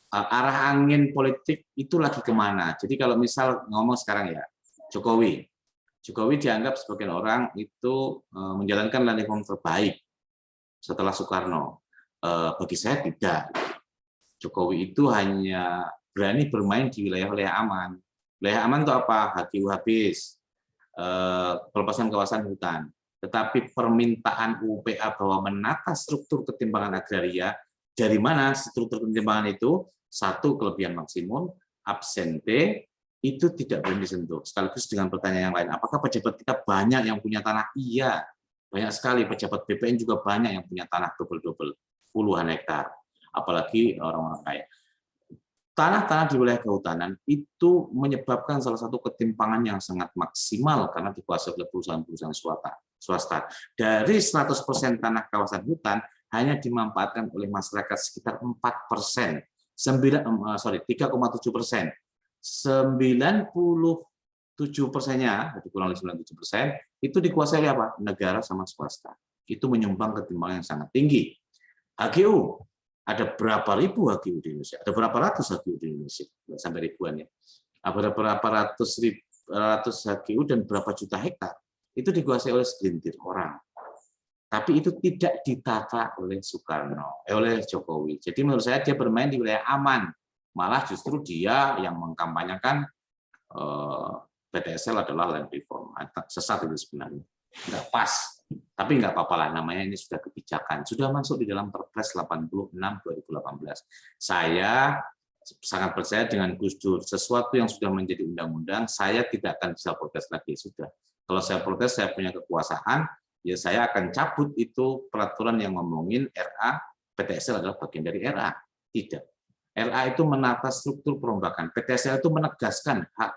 A: arah angin politik itu lagi kemana? Jadi kalau misal ngomong sekarang ya, Jokowi dianggap sebagian orang itu menjalankan land reform terbaik setelah Soekarno. Bagi saya tidak. Jokowi itu hanya berani bermain di wilayah-wilayah aman. Wilayah aman itu apa? HGU habis, pelepasan kawasan hutan. Tetapi permintaan UPA bahwa menata struktur ketimpangan agraria, dari mana struktur ketimpangan itu? Satu, kelebihan maksimum, absente, itu tidak boleh disentuh. Sekaligus dengan pertanyaan yang lain, apakah pejabat kita banyak yang punya tanah? Iya, banyak sekali. Pejabat BPN juga banyak yang punya tanah double-double, puluhan hektar. Apalagi orang-orang kaya. Tanah-tanah di wilayah kehutanan itu menyebabkan salah satu ketimpangan yang sangat maksimal karena dikuasai oleh perusahaan-perusahaan swasta. Dari 100% tanah kawasan hutan hanya dimanfaatkan oleh masyarakat sekitar 4%, 3,7%. 97%-nya, kurang lebih 97%, itu dikuasai oleh apa? Negara sama swasta. Itu menyumbang ketimpangan yang sangat tinggi. HGU, ada berapa ribu HGU di Indonesia? Ada berapa ratus HGU di Indonesia? Sampai ribuan ya. Ada berapa ratus HGU dan berapa juta hektar? Itu dikuasai oleh segelintir orang. Tapi itu tidak ditata oleh Soekarno, oleh Jokowi. Jadi menurut saya dia bermain di wilayah aman. Malah justru dia yang mengkampanyekan PTSL adalah land reform. Sesat itu sebenarnya. Nggak pas. Tapi nggak apa-apa lah, namanya ini sudah kebijakan. Sudah masuk di dalam Perpres 86 2018. Saya sangat percaya dengan Gus Dur. Sesuatu yang sudah menjadi undang-undang, saya tidak akan bisa protes lagi. Sudah. Kalau saya protes, saya punya kekuasaan, ya saya akan cabut itu peraturan yang ngomongin RA, PTSL adalah bagian dari RA. Tidak. RA itu menata struktur perombakan. PTSL itu menegaskan hak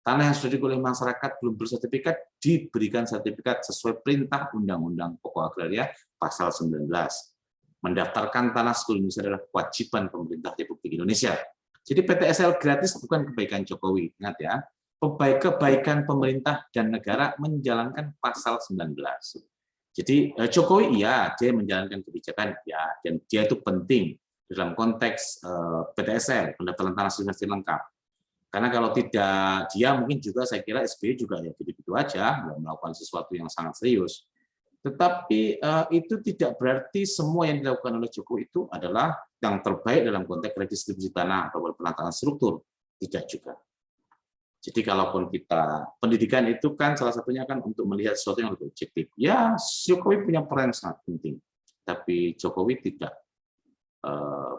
A: tanah yang sudah dikuasai oleh masyarakat belum bersertifikat diberikan sertifikat sesuai perintah Undang-Undang Pokok Agraria pasal 19. Mendaftarkan tanah seluruh Indonesia adalah kewajiban pemerintah Republik Indonesia. Jadi PTSL gratis bukan kebaikan Jokowi. Ingat ya, kebaikan pemerintah dan negara menjalankan pasal 19. Jadi Jokowi iya, dia menjalankan kebijakan ya, dan dia itu penting dalam konteks PTSL, pendaftaran tanah sudah lengkap. Karena kalau tidak dia, mungkin juga saya kira SBY juga ya gitu-gitu aja, melakukan sesuatu yang sangat serius. Tetapi itu tidak berarti semua yang dilakukan oleh Jokowi itu adalah yang terbaik dalam konteks redistribusi tanah atau penataan struktur. Tidak juga. Jadi kalaupun kita, pendidikan itu kan salah satunya kan untuk melihat sesuatu yang lebih objektif. Ya, Jokowi punya peran yang sangat penting. Tapi Jokowi tidak.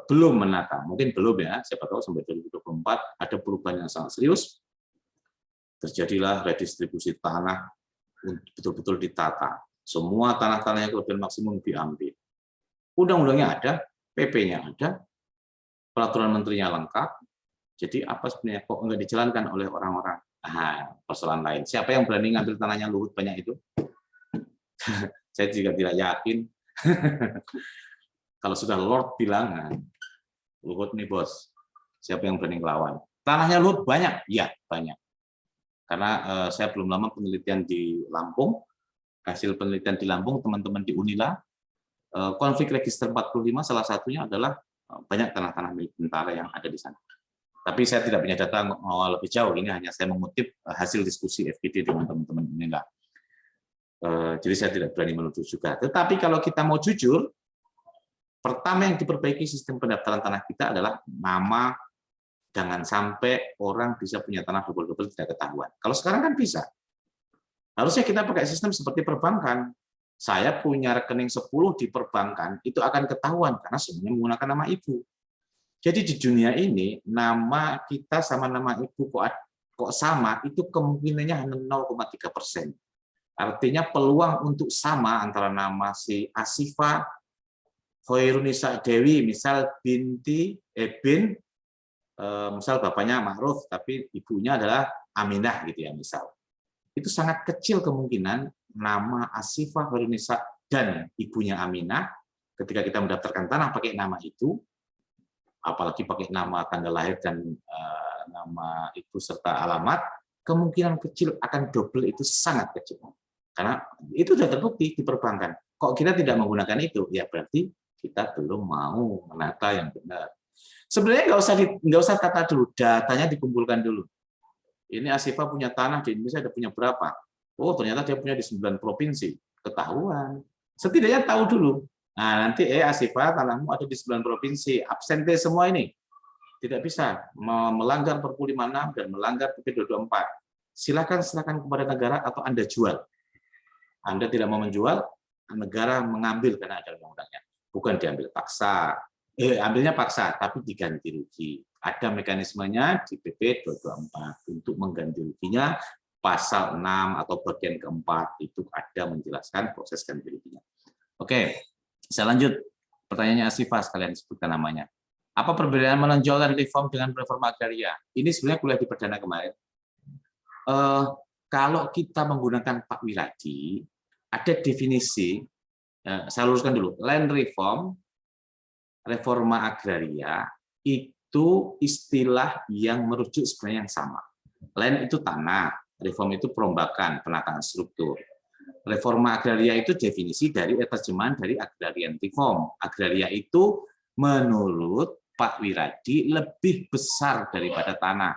A: Belum menata, mungkin belum ya, siapa tahu sampai 2024 ada perubahan yang sangat serius, terjadilah redistribusi tanah betul-betul ditata, semua tanah-tanah yang kelebihan maksimum diambil, undang-undangnya ada, PP-nya ada, peraturan menterinya lengkap, jadi apa sebenarnya kok nggak dijalankan oleh orang-orang? Persoalan lain, siapa yang berani ngambil tanahnya Luhut banyak itu? Saya juga tidak yakin. Kalau sudah Lord bilang, nah, Luhut nih bos, siapa yang berani ngelawan? Tanahnya Luhut banyak? Ya, banyak. Karena saya belum lama penelitian di Lampung, hasil penelitian di Lampung, teman-teman di Unila, konflik register 45 salah satunya adalah banyak tanah-tanah milik tentara yang ada di sana. Tapi saya tidak punya data lebih jauh, ini hanya saya mengutip hasil diskusi FGD dengan teman-teman Unila. Jadi saya tidak berani menuduh juga. Tetapi kalau kita mau jujur, pertama yang diperbaiki sistem pendaftaran tanah kita adalah nama, jangan sampai orang bisa punya tanah double-double tidak ketahuan. Kalau sekarang kan bisa. Harusnya kita pakai sistem seperti perbankan. Saya punya rekening 10 di perbankan, itu akan ketahuan karena semuanya menggunakan nama ibu. Jadi di dunia ini, nama kita sama nama ibu kok sama, itu kemungkinannya hanya 0,3%. Artinya peluang untuk sama antara nama si Asifah, Hoirunisa Dewi, misal binti misal bapaknya Ma'ruf tapi ibunya adalah Aminah gitu ya misal. Itu sangat kecil kemungkinan nama Asifah Hoirunisa dan ibunya Aminah ketika kita mendaftarkan tanah pakai nama itu, apalagi pakai nama tanggal lahir dan nama ibu serta alamat, kemungkinan kecil akan double itu sangat kecil. Karena itu sudah terbukti di perbankan. Kok kita tidak menggunakan itu? Ya berarti kita belum mau menata yang benar. Sebenarnya nggak usah tata dulu, datanya dikumpulkan dulu. Ini Asifah punya tanah di Indonesia ada punya berapa? Oh ternyata dia punya di 9 provinsi, ketahuan. Setidaknya tahu dulu. Nah nanti Asifah tanahmu ada di 9 provinsi, absente semua ini. Tidak bisa melanggar Perpu 56 dan melanggar PP 224. Silakan kepada negara atau Anda jual. Anda tidak mau menjual, negara mengambil karena ada undang-undangnya. Bukan diambil paksa, ambilnya paksa, tapi diganti rugi. Ada mekanismenya di PP 224 untuk mengganti ruginya, pasal 6 atau bagian keempat itu ada menjelaskan proses ganti ruginya. Oke, saya lanjut. Pertanyaannya Asifah, sekalian sebutkan namanya. Apa perbedaan menonjolkan reform dengan reforma agraria? Ini sebenarnya kuliah di perdana kemarin. Kalau kita menggunakan Pak Wiradi, ada definisi. Saya luruskan dulu, land reform, reforma agraria, itu istilah yang merujuk sebenarnya yang sama. Land itu tanah, reform itu perombakan, penataan struktur. Reforma agraria itu definisi dari terjemahan dari agrarian reform. Agraria itu menurut Pak Wiradi lebih besar daripada tanah.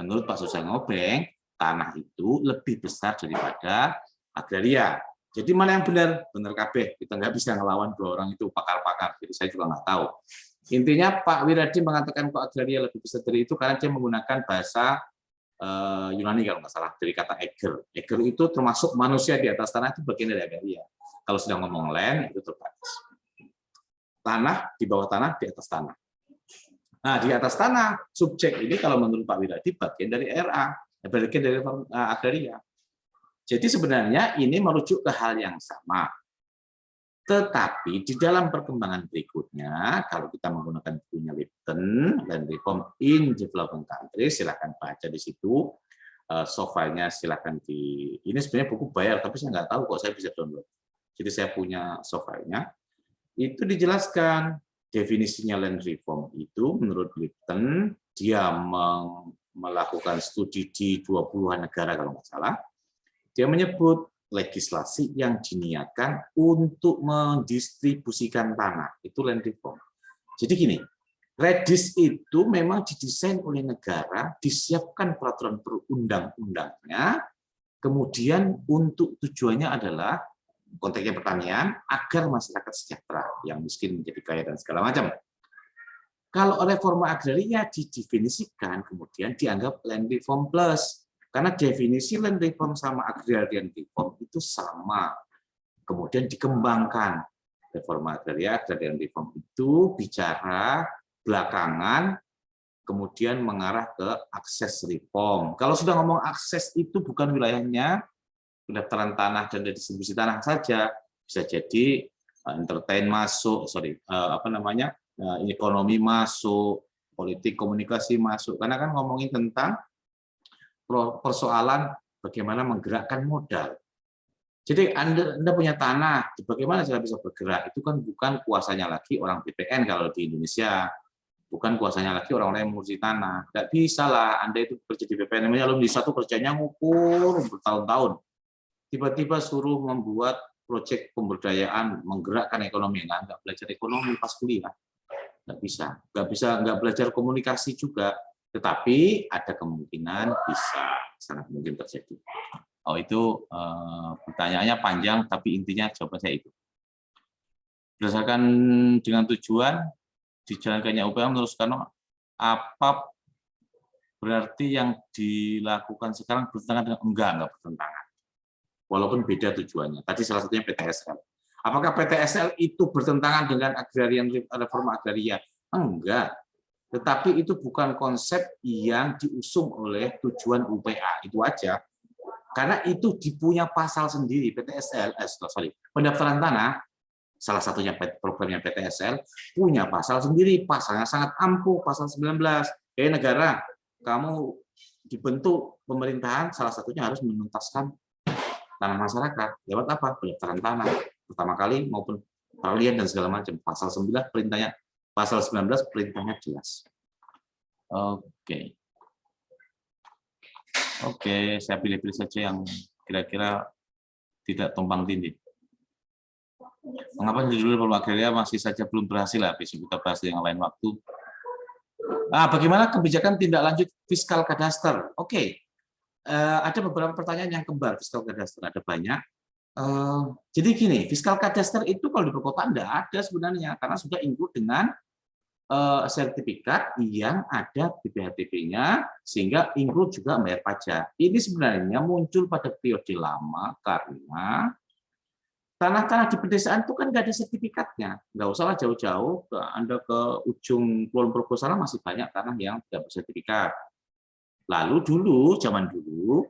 A: Menurut Pak Susah Ngobeng, tanah itu lebih besar daripada agraria. Jadi mana yang benar? Benar kabeh. Kita nggak bisa ngelawan dua orang itu pakar-pakar. Jadi saya juga nggak tahu. Intinya Pak Wiradi mengatakan kok agraria lebih besar dari itu karena dia menggunakan bahasa Yunani kalau nggak salah dari kata eger. Eger itu termasuk manusia di atas tanah itu bagian dari agraria. Kalau sudah ngomong land itu terbatas. Tanah di bawah tanah di atas tanah. Nah, di atas tanah, subjek ini kalau menurut Pak Wiradi bagian dari RA, bagian dari agraria. Jadi sebenarnya ini merujuk ke hal yang sama. Tetapi di dalam perkembangan berikutnya, kalau kita menggunakan bukunya Lipton, Land Reform in Developing Countries, silakan baca di situ. Soft file-nya silakan di. Ini sebenarnya buku bayar, tapi saya nggak tahu kok saya bisa download. Jadi saya punya soft file-nya. Itu dijelaskan definisinya land reform itu menurut Lipton, dia melakukan studi di 20-an negara kalau nggak salah. Dia menyebut legislasi yang diniatkan untuk mendistribusikan tanah, itu land reform. Jadi gini, REDIS itu memang didesain oleh negara, disiapkan peraturan perundang-undangnya, kemudian untuk tujuannya adalah konteksnya pertanian agar masyarakat sejahtera, yang miskin menjadi kaya dan segala macam. Kalau reforma agraria didefinisikan, kemudian dianggap land reform plus, karena definisi land reform sama agrarian reform itu sama. Kemudian dikembangkan reforma agraria, agrarian reform itu bicara belakangan, kemudian mengarah ke akses reform. Kalau sudah ngomong akses itu bukan wilayahnya pendaftaran tanah dan distribusi tanah saja, bisa jadi entertain masuk, ekonomi masuk, politik komunikasi masuk, karena kan ngomongin tentang persoalan bagaimana menggerakkan modal. Jadi Anda punya tanah, bagaimana cara bisa bergerak? Itu kan bukan kuasanya lagi orang BPN kalau di Indonesia, bukan kuasanya lagi orang-orang yang mengurusi tanah. Tidak bisa lah, Anda itu kerja di BPN, namanya alumni satu kerjanya ngukur bertahun-tahun. Tiba-tiba suruh membuat proyek pemberdayaan, menggerakkan ekonomi. Nggak belajar ekonomi pas kuliah. Nggak bisa, nggak belajar komunikasi juga. Tetapi ada kemungkinan bisa, sangat mungkin terjadi. Oh itu pertanyaannya panjang, tapi intinya jawaban saya itu. Berdasarkan dengan tujuan, dijalankannya UPH menurut Soekarno, apa berarti yang dilakukan sekarang bertentangan dengan enggak bertentangan. Walaupun beda tujuannya. Tadi salah satunya PTSL. Apakah PTSL itu bertentangan dengan reforma agraria? Enggak. Tetapi itu bukan konsep yang diusung oleh tujuan UPA. Itu aja. Karena itu dipunya pasal sendiri. Pendaftaran tanah, salah satunya programnya PTSL, punya pasal sendiri. Pasalnya sangat ampuh, pasal 19. Negara, kamu dibentuk pemerintahan, salah satunya harus menuntaskan tanah masyarakat lewat apa? Pendaftaran tanah pertama kali maupun peralihan dan segala macam. Pasal 9 perintahnya, pasal 19 perintahnya jelas. Oke, saya pilih-pilih saja yang kira-kira tidak tumpang tindih. Mengapa judul reforma agraria masih saja belum berhasil? Besok kita bahas yang lain waktu. Bagaimana kebijakan tindak lanjut fiskal kadaster? Ada beberapa pertanyaan yang kembar fiskal kadaster, ada banyak. Jadi gini, fiskal kadaster itu kalau di perkotaan tidak ada sebenarnya, karena sudah include dengan sertifikat yang ada BPHTB-nya, sehingga include juga membayar pajak. Ini sebenarnya muncul pada periode lama karena tanah-tanah di pedesaan itu kan nggak ada sertifikatnya. Nggak usahlah jauh-jauh, Anda ke ujung Kulon Progo sana masih banyak tanah yang tidak bersertifikat. Lalu zaman dulu,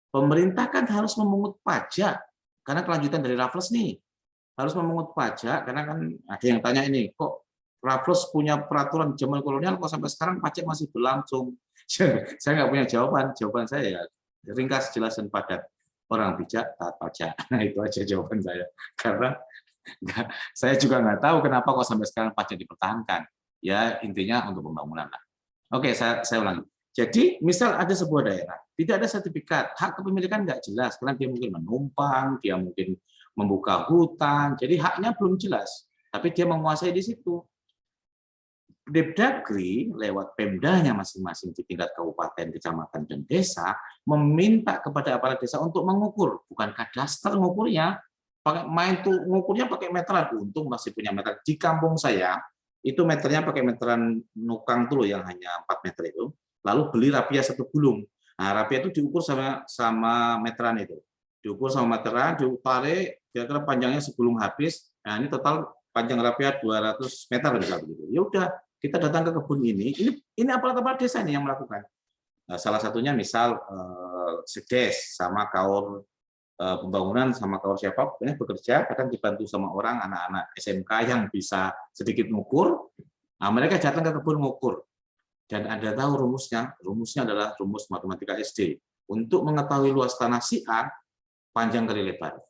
A: pemerintah kan harus memungut pajak, karena kelanjutan dari Raffles nih, harus memungut pajak, karena kan ada yang tanya ini, kok Raffles punya peraturan zaman kolonial, kok sampai sekarang pajak masih berlangsung? Saya nggak punya jawaban saya ya, ringkas, jelas, dan padat. Orang bijak, taat pajak. Nah itu aja jawaban saya, karena saya juga nggak tahu kenapa kok sampai sekarang pajak dipertahankan. Ya intinya untuk pembangunan lah. Oke, saya ulangi. Jadi, misal ada sebuah daerah, tidak ada sertifikat, hak kepemilikan nggak jelas, karena dia mungkin menumpang, dia mungkin membuka hutan, jadi haknya belum jelas, tapi dia menguasai di situ. Depdagri lewat pemdanya masing-masing di tingkat kabupaten, kecamatan, dan desa, meminta kepada aparat desa untuk mengukur, bukan kadaster ngukurnya, ngukurnya pakai meteran, untung masih punya meteran. Di kampung saya, itu meternya pakai meteran nukang tuh yang hanya 4 meter itu, lalu beli rapia 1 gulung. Nah, rapia itu diukur sama meteran itu. Diukur sama meteran, ditarik, kira-kira panjangnya sebelum habis. Nah, ini total panjang rapia 200 meter misalnya begitu. Ya udah, kita datang ke kebun ini aparat-aparat desa nih yang melakukan. Salah satunya misal Sedes sama kaur pembangunan sama kaur siapa, pokoknya bekerja, kadang dibantu sama orang, anak-anak SMK yang bisa sedikit mengukur. Nah, mereka datang ke kebun mengukur. Dan Anda tahu rumusnya adalah rumus matematika SD. Untuk mengetahui luas tanah si A, panjang kali lebar.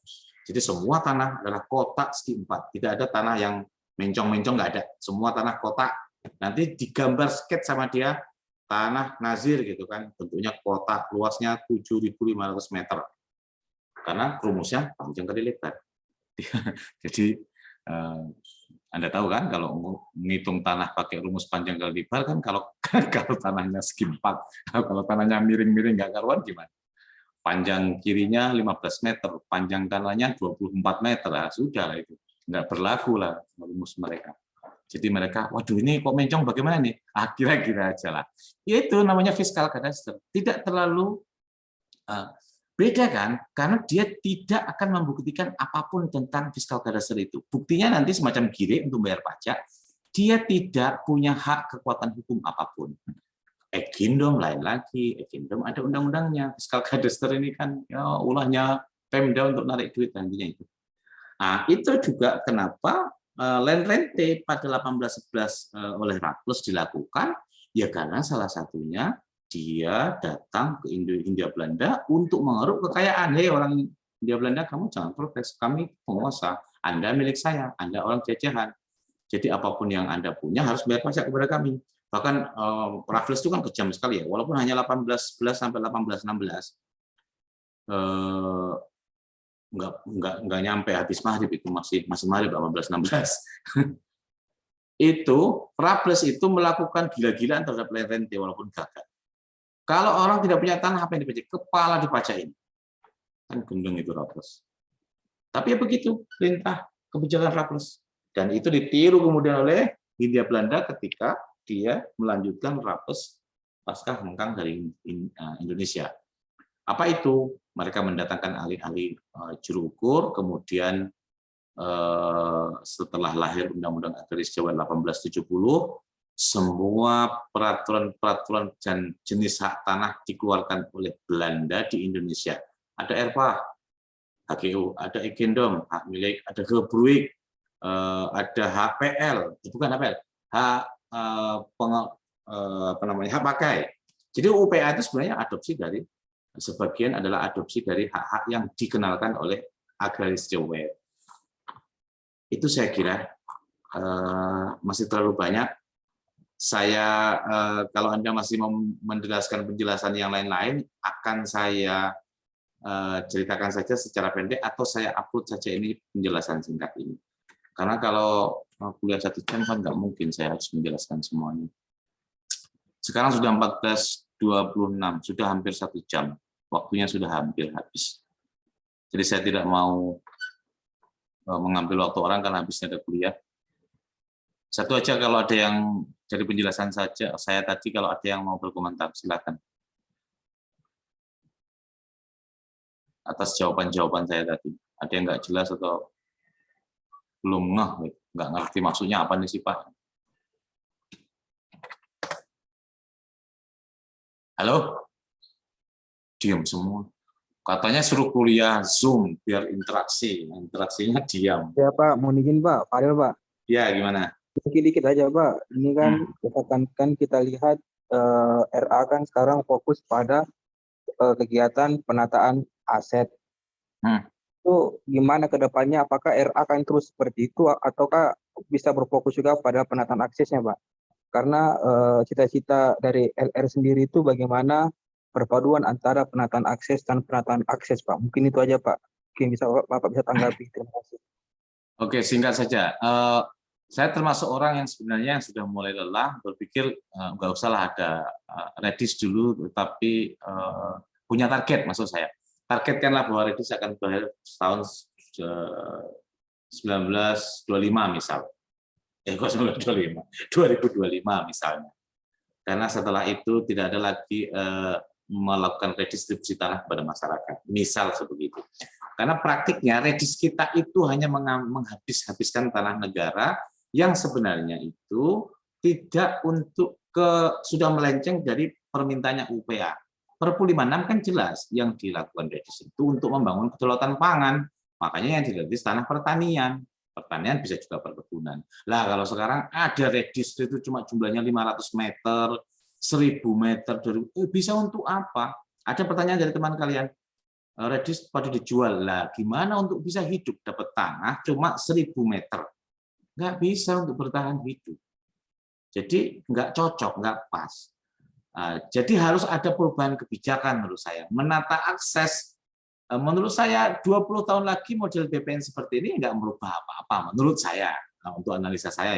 A: Jadi semua tanah adalah kotak segi 4. Tidak ada tanah yang mencong-mencong, nggak ada. Semua tanah kotak. Nanti digambar sketch sama dia, tanah Nazir gitu kan, bentuknya kotak, luasnya 7.500 meter. Karena rumusnya panjang kali lebar. Jadi Anda tahu kan kalau menghitung tanah pakai rumus panjang kali lebar kan kalau tanahnya segi 4, kalau tanahnya miring-miring nggak karuan gimana? Panjang kirinya 15 meter, panjang kanannya 24 meter, nah, sudah lah itu. Nggak berlaku lah rumus mereka. Jadi mereka, waduh ini kok mencong bagaimana nih? Kira-kira aja lah. Itu namanya fiskal kadaster. Tidak terlalu beda kan? Karena dia tidak akan membuktikan apapun tentang fiskal kadaster itu. Buktinya nanti semacam gire untuk bayar pajak, dia tidak punya hak kekuatan hukum apapun. Ekindom lain lagi, Ekindom ada undang-undangnya. Fiskal kadaster ini kan ya, ulahnya Pemda untuk narik duit nantinya itu. Nah, itu juga kenapa land rente pada 1811 oleh Raffles dilakukan, ya karena salah satunya dia datang ke Hindia Belanda untuk mengeruk kekayaan. Hei orang Hindia Belanda, kamu jangan protes, kami penguasa, Anda milik saya, Anda orang jajahan. Jadi apapun yang Anda punya harus bayar pajak kepada kami. Bahkan Raffles itu kan kejam sekali ya, walaupun hanya 1811 sampai 1816, nggak nyampe habis maghrib, itu masih maghrib 1816. Itu Raffles itu melakukan gila-gilaan terhadap land rente walaupun gagal. Kalau orang tidak punya tanah, apa yang dipajak? Kepala dipajakin. Kan gendeng itu Raffles. Tapi ya begitu perintah kebijakan Raffles. Dan itu ditiru kemudian oleh Hindia Belanda ketika dia melanjutkan Raffles pasca hengkang dari Indonesia. Apa itu? Mereka mendatangkan ahli-ahli juru ukur, kemudian setelah lahir Undang-Undang Agraris Jawa 1870, semua peraturan-peraturan dan jenis hak tanah dikeluarkan oleh Belanda di Indonesia. Ada RPA, HGU, ada Ekindom, hak milik, ada Gebruik, ada HPL, bukan HPL, hak hak pakai. Jadi UPA itu sebenarnya adopsi dari, sebagian adalah adopsi dari hak-hak yang dikenalkan oleh Agraris Jawa. Itu saya kira masih terlalu banyak. Saya kalau Anda masih mau menjelaskan penjelasan yang lain-lain, akan saya ceritakan saja secara pendek atau saya upload saja ini penjelasan singkat ini. Karena kalau kuliah 1 jam kan nggak mungkin saya harus menjelaskan semuanya. Sekarang sudah 14.26, sudah hampir 1 jam. Waktunya sudah hampir habis. Jadi saya tidak mau mengambil waktu orang karena habisnya ada kuliah. Satu aja kalau ada yang jadi penjelasan saja, saya tadi kalau ada yang mau berkomentar, silakan. Atas jawaban-jawaban saya tadi. Ada yang nggak jelas atau belum nggak ngerti maksudnya apa nih sih Pak? Halo? Diam semua. Katanya suruh kuliah Zoom biar interaksi. Interaksinya diam.
B: Ya Pak, mau izin Pak, Fadil Pak.
A: Ya, gimana?
B: Dikit-dikit aja Pak. Ini kan kita lihat RA kan sekarang fokus pada kegiatan penataan aset. Itu gimana ke depannya? Apakah RA akan terus seperti itu ataukah bisa berfokus juga pada penataan aksesnya Pak? Karena cita-cita dari LR sendiri itu bagaimana perpaduan antara penataan akses dan penataan akses Pak. Mungkin itu aja Pak. Mungkin bisa Bapak bisa tanggapi. Terima kasih.
A: Oke, singkat saja. Saya termasuk orang yang sebenarnya sudah mulai lelah, berpikir nggak usahlah ada Redis dulu, tetapi punya target maksud saya. Targetkanlah bahwa Redis akan berakhir tahun 1925 misal. 2025 misalnya. Karena setelah itu tidak ada lagi melakukan redistribusi tanah kepada masyarakat. Misal seperti itu. Karena praktiknya Redis kita itu hanya menghabis-habiskan tanah negara yang sebenarnya itu
C: tidak untuk sudah melenceng dari permintaannya UPA. Perpu 56 kan jelas yang dilakukan Redis itu untuk membangun kedaulatan pangan. Makanya yang diredis tanah pertanian. Pertanian bisa juga perkebunan. Lah kalau sekarang ada Redis itu cuma jumlahnya 500 meter, 1000 meter, bisa untuk apa? Ada pertanyaan dari teman kalian, Redis pada dijual. Lah gimana untuk bisa hidup dapat tanah cuma 1000 meter? Nggak bisa untuk bertahan hidup. Jadi nggak cocok, nggak pas. Jadi harus ada perubahan kebijakan menurut saya. Menata akses, menurut saya 20 tahun lagi model BPN seperti ini nggak merubah apa-apa menurut saya, untuk analisa saya.